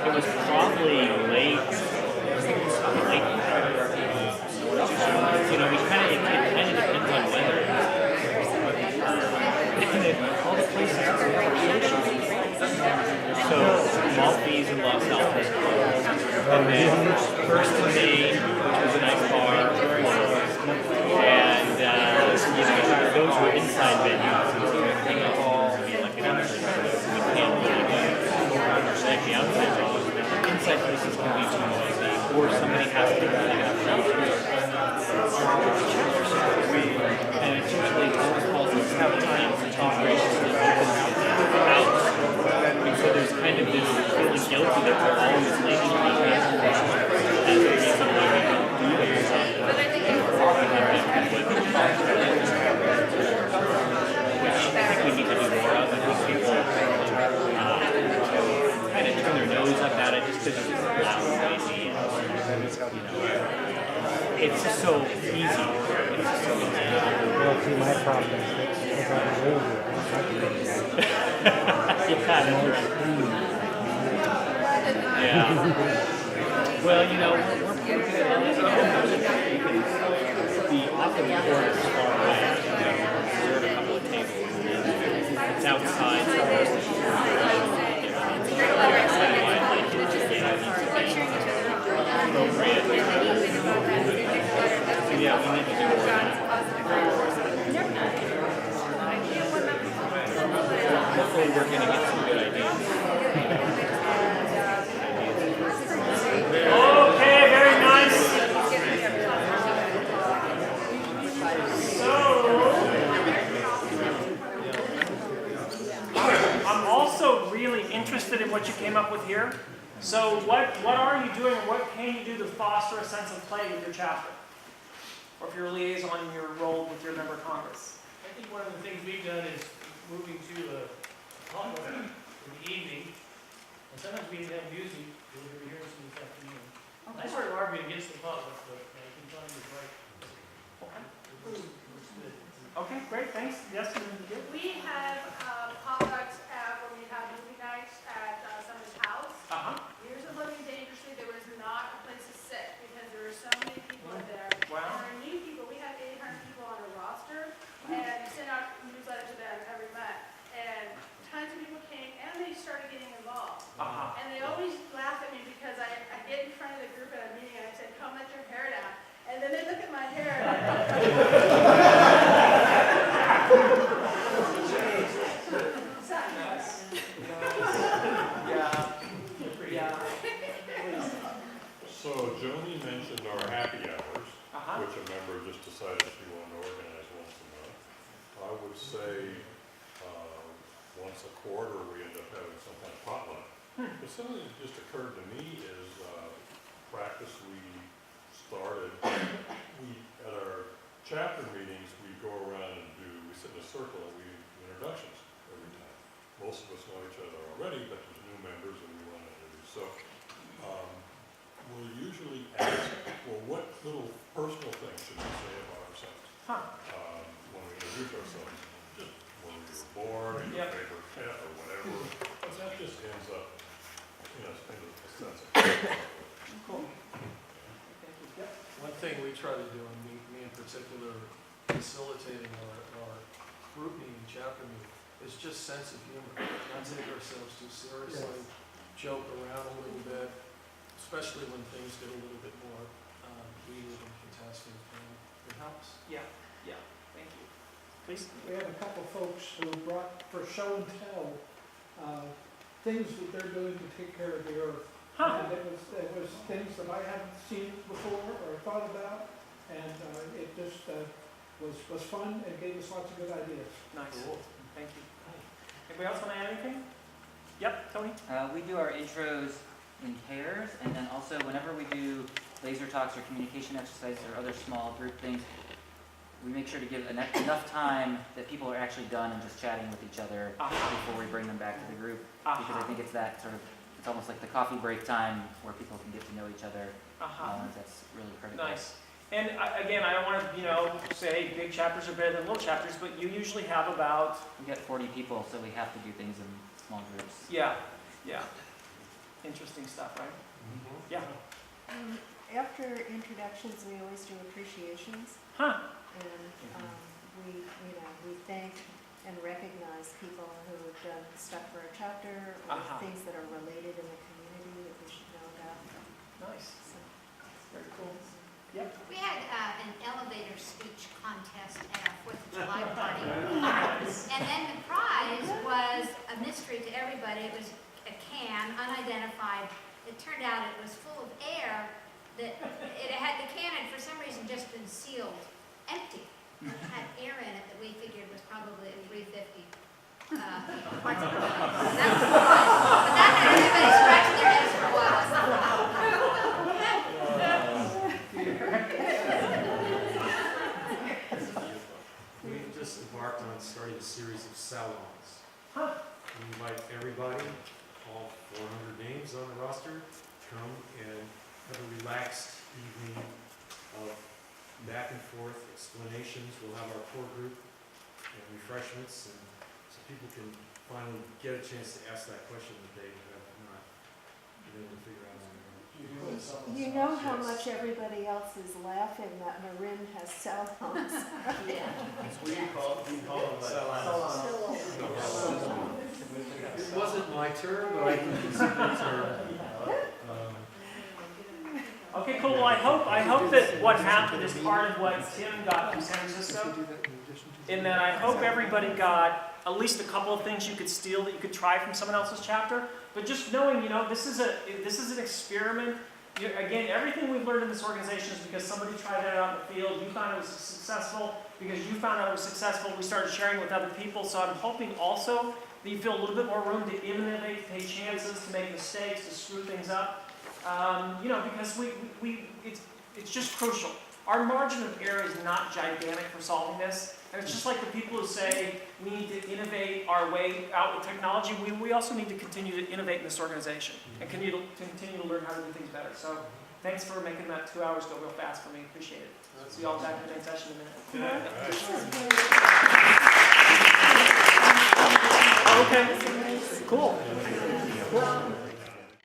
[SPEAKER 12] it was probably late. We kind of, it kind of depends on weather. All the places we have are social. So Maltese and Los Altos. And then first in Maine, which was a nice bar, and those were inside venues, and so King Hall, like an outside, we can't really do actually outside venues. Inside places can be too noisy, or somebody has to really have and it's usually always calls us have time to talk graciously out. And so there's kind of this feeling guilty that we're always late to podcast as a reason why we don't do this. Which I think we need to do more of. I think people kind of turn their nose up at it just because it's loud and noisy. It's just so easy. It's just so easy.
[SPEAKER 3] Well, see, my problem is that I'm older.
[SPEAKER 12] Yeah. Well, we're pretty good at this. The often report is far away. Reserve a couple of tables. It's outside. Appropriate. Yeah, we need to do more of that. Hopefully we're going to get some good ideas. Okay, very nice. So, I'm also really interested in what you came up with here. So what are you doing, and what can you do to foster a sense of play with your chapter? Or if you're a liaison in your role with your member of Congress?
[SPEAKER 24] I think one of the things we've done is moving to a potluck in the evening. And sometimes we didn't have music, we were hearing some this afternoon. I sort of argued against the potluck, but I think John was right.
[SPEAKER 1] Okay, great, thanks. Yes,
[SPEAKER 6] We have potlucks when we have movie nights at someone's house. Years of living dangerously, there was not a place to sit because there were so many people there.
[SPEAKER 1] Wow.
[SPEAKER 6] And there are new people. We have 800 people on a roster, and we send out a newsletter to them every month. And tons of people came, and they started getting involved. And they always laugh at me because I get in front of the group at a meeting and I say, "Come, let your hair down." And then they look at my hair.
[SPEAKER 14] So Joni mentioned our happy hours, which a member just decided she wanted to organize once a month. I would say once a quarter we end up having some kind of potluck. But something that just occurred to me is practice we started. At our chapter meetings, we go around and we sit in a circle and we do introductions every time. Most of us know each other already, but there's new members and we want to introduce. So we'll usually ask, well, what little personal things should we say about ourselves when we introduce ourselves? Just when we were born, or your favorite pet, or whatever. But that just ends up in a sense of
[SPEAKER 1] cool.
[SPEAKER 20] One thing we try to do, and me in particular, facilitating our group meeting, chapter meeting, is just sense of humor. Not take ourselves too seriously, joke around a little bit, especially when things get a little bit more heated and contested. It helps.
[SPEAKER 1] Yeah, thank you. Please?
[SPEAKER 5] We have a couple folks who brought for show and tell things that they're doing to take care of the earth. And it was things that I hadn't seen before or thought about, and it just was fun and gave us lots of good ideas.
[SPEAKER 1] Nice. Cool. Thank you. Anybody else want to add anything? Yep, Tony?
[SPEAKER 23] We do our intros in pairs, and then also whenever we do laser talks or communication exercises or other small group things, we make sure to give enough time that people are actually done and just chatting with each other before we bring them back to the group. Because I think it's that sort of, it's almost like the coffee break time where people can get to know each other. That's really critical.
[SPEAKER 1] Nice. And again, I don't want to, say big chapters are better than little chapters, but you usually have about...
[SPEAKER 23] We get 40 people, so we have to do things in small groups.
[SPEAKER 1] Yeah. Interesting stuff, right? Yeah.
[SPEAKER 11] After introductions, we always do appreciations. And we thank and recognize people who have done stuff for a chapter or things that are related in the community that we should know about.
[SPEAKER 1] Nice. Very cool. Yep.
[SPEAKER 7] We had an elevator speech contest at our 4th of July party. And then the prize was a mystery to everybody. It was a can, unidentified. It turned out it was full of air. That it had, the can had for some reason just been sealed, empty. It had air in it that we figured was probably at 350 parts per million. That was the prize. But that had everybody scratching their heads for a while.
[SPEAKER 2] We just embarked on starting a series of salons.
[SPEAKER 1] Huh.
[SPEAKER 2] We invite everybody, all 400 names on the roster, come and have a relaxed evening of back and forth explanations. We'll have our core group and refreshments, and so people can finally get a chance to ask that question that they have not been able to figure out on their own.
[SPEAKER 11] You know how much everybody else is laughing that Marin has cell phones.
[SPEAKER 19] We call them
[SPEAKER 2] It wasn't my turn, but I think it's a good turn.
[SPEAKER 1] Okay, cool. Well, I hope that what happened is part of what Tim got from San Francisco. In that I hope everybody got at least a couple of things you could steal that you could try from someone else's chapter. But just knowing, this is an experiment. Again, everything we've learned in this organization is because somebody tried it out in the field. You found it was successful. Because you found out it was successful, we started sharing it with other people. So I'm hoping also that you feel a little bit more room to innovate, to take chances, to make mistakes, to screw things up. Because it's just crucial. Our margin of error is not gigantic for solving this. And it's just like the people who say we need to innovate our way out with technology. We also need to continue to innovate in this organization and continue to learn how to do things better. So thanks for making that 2 hours go real fast for me. Appreciate it. See you all back in the main session in a minute. Okay. Cool.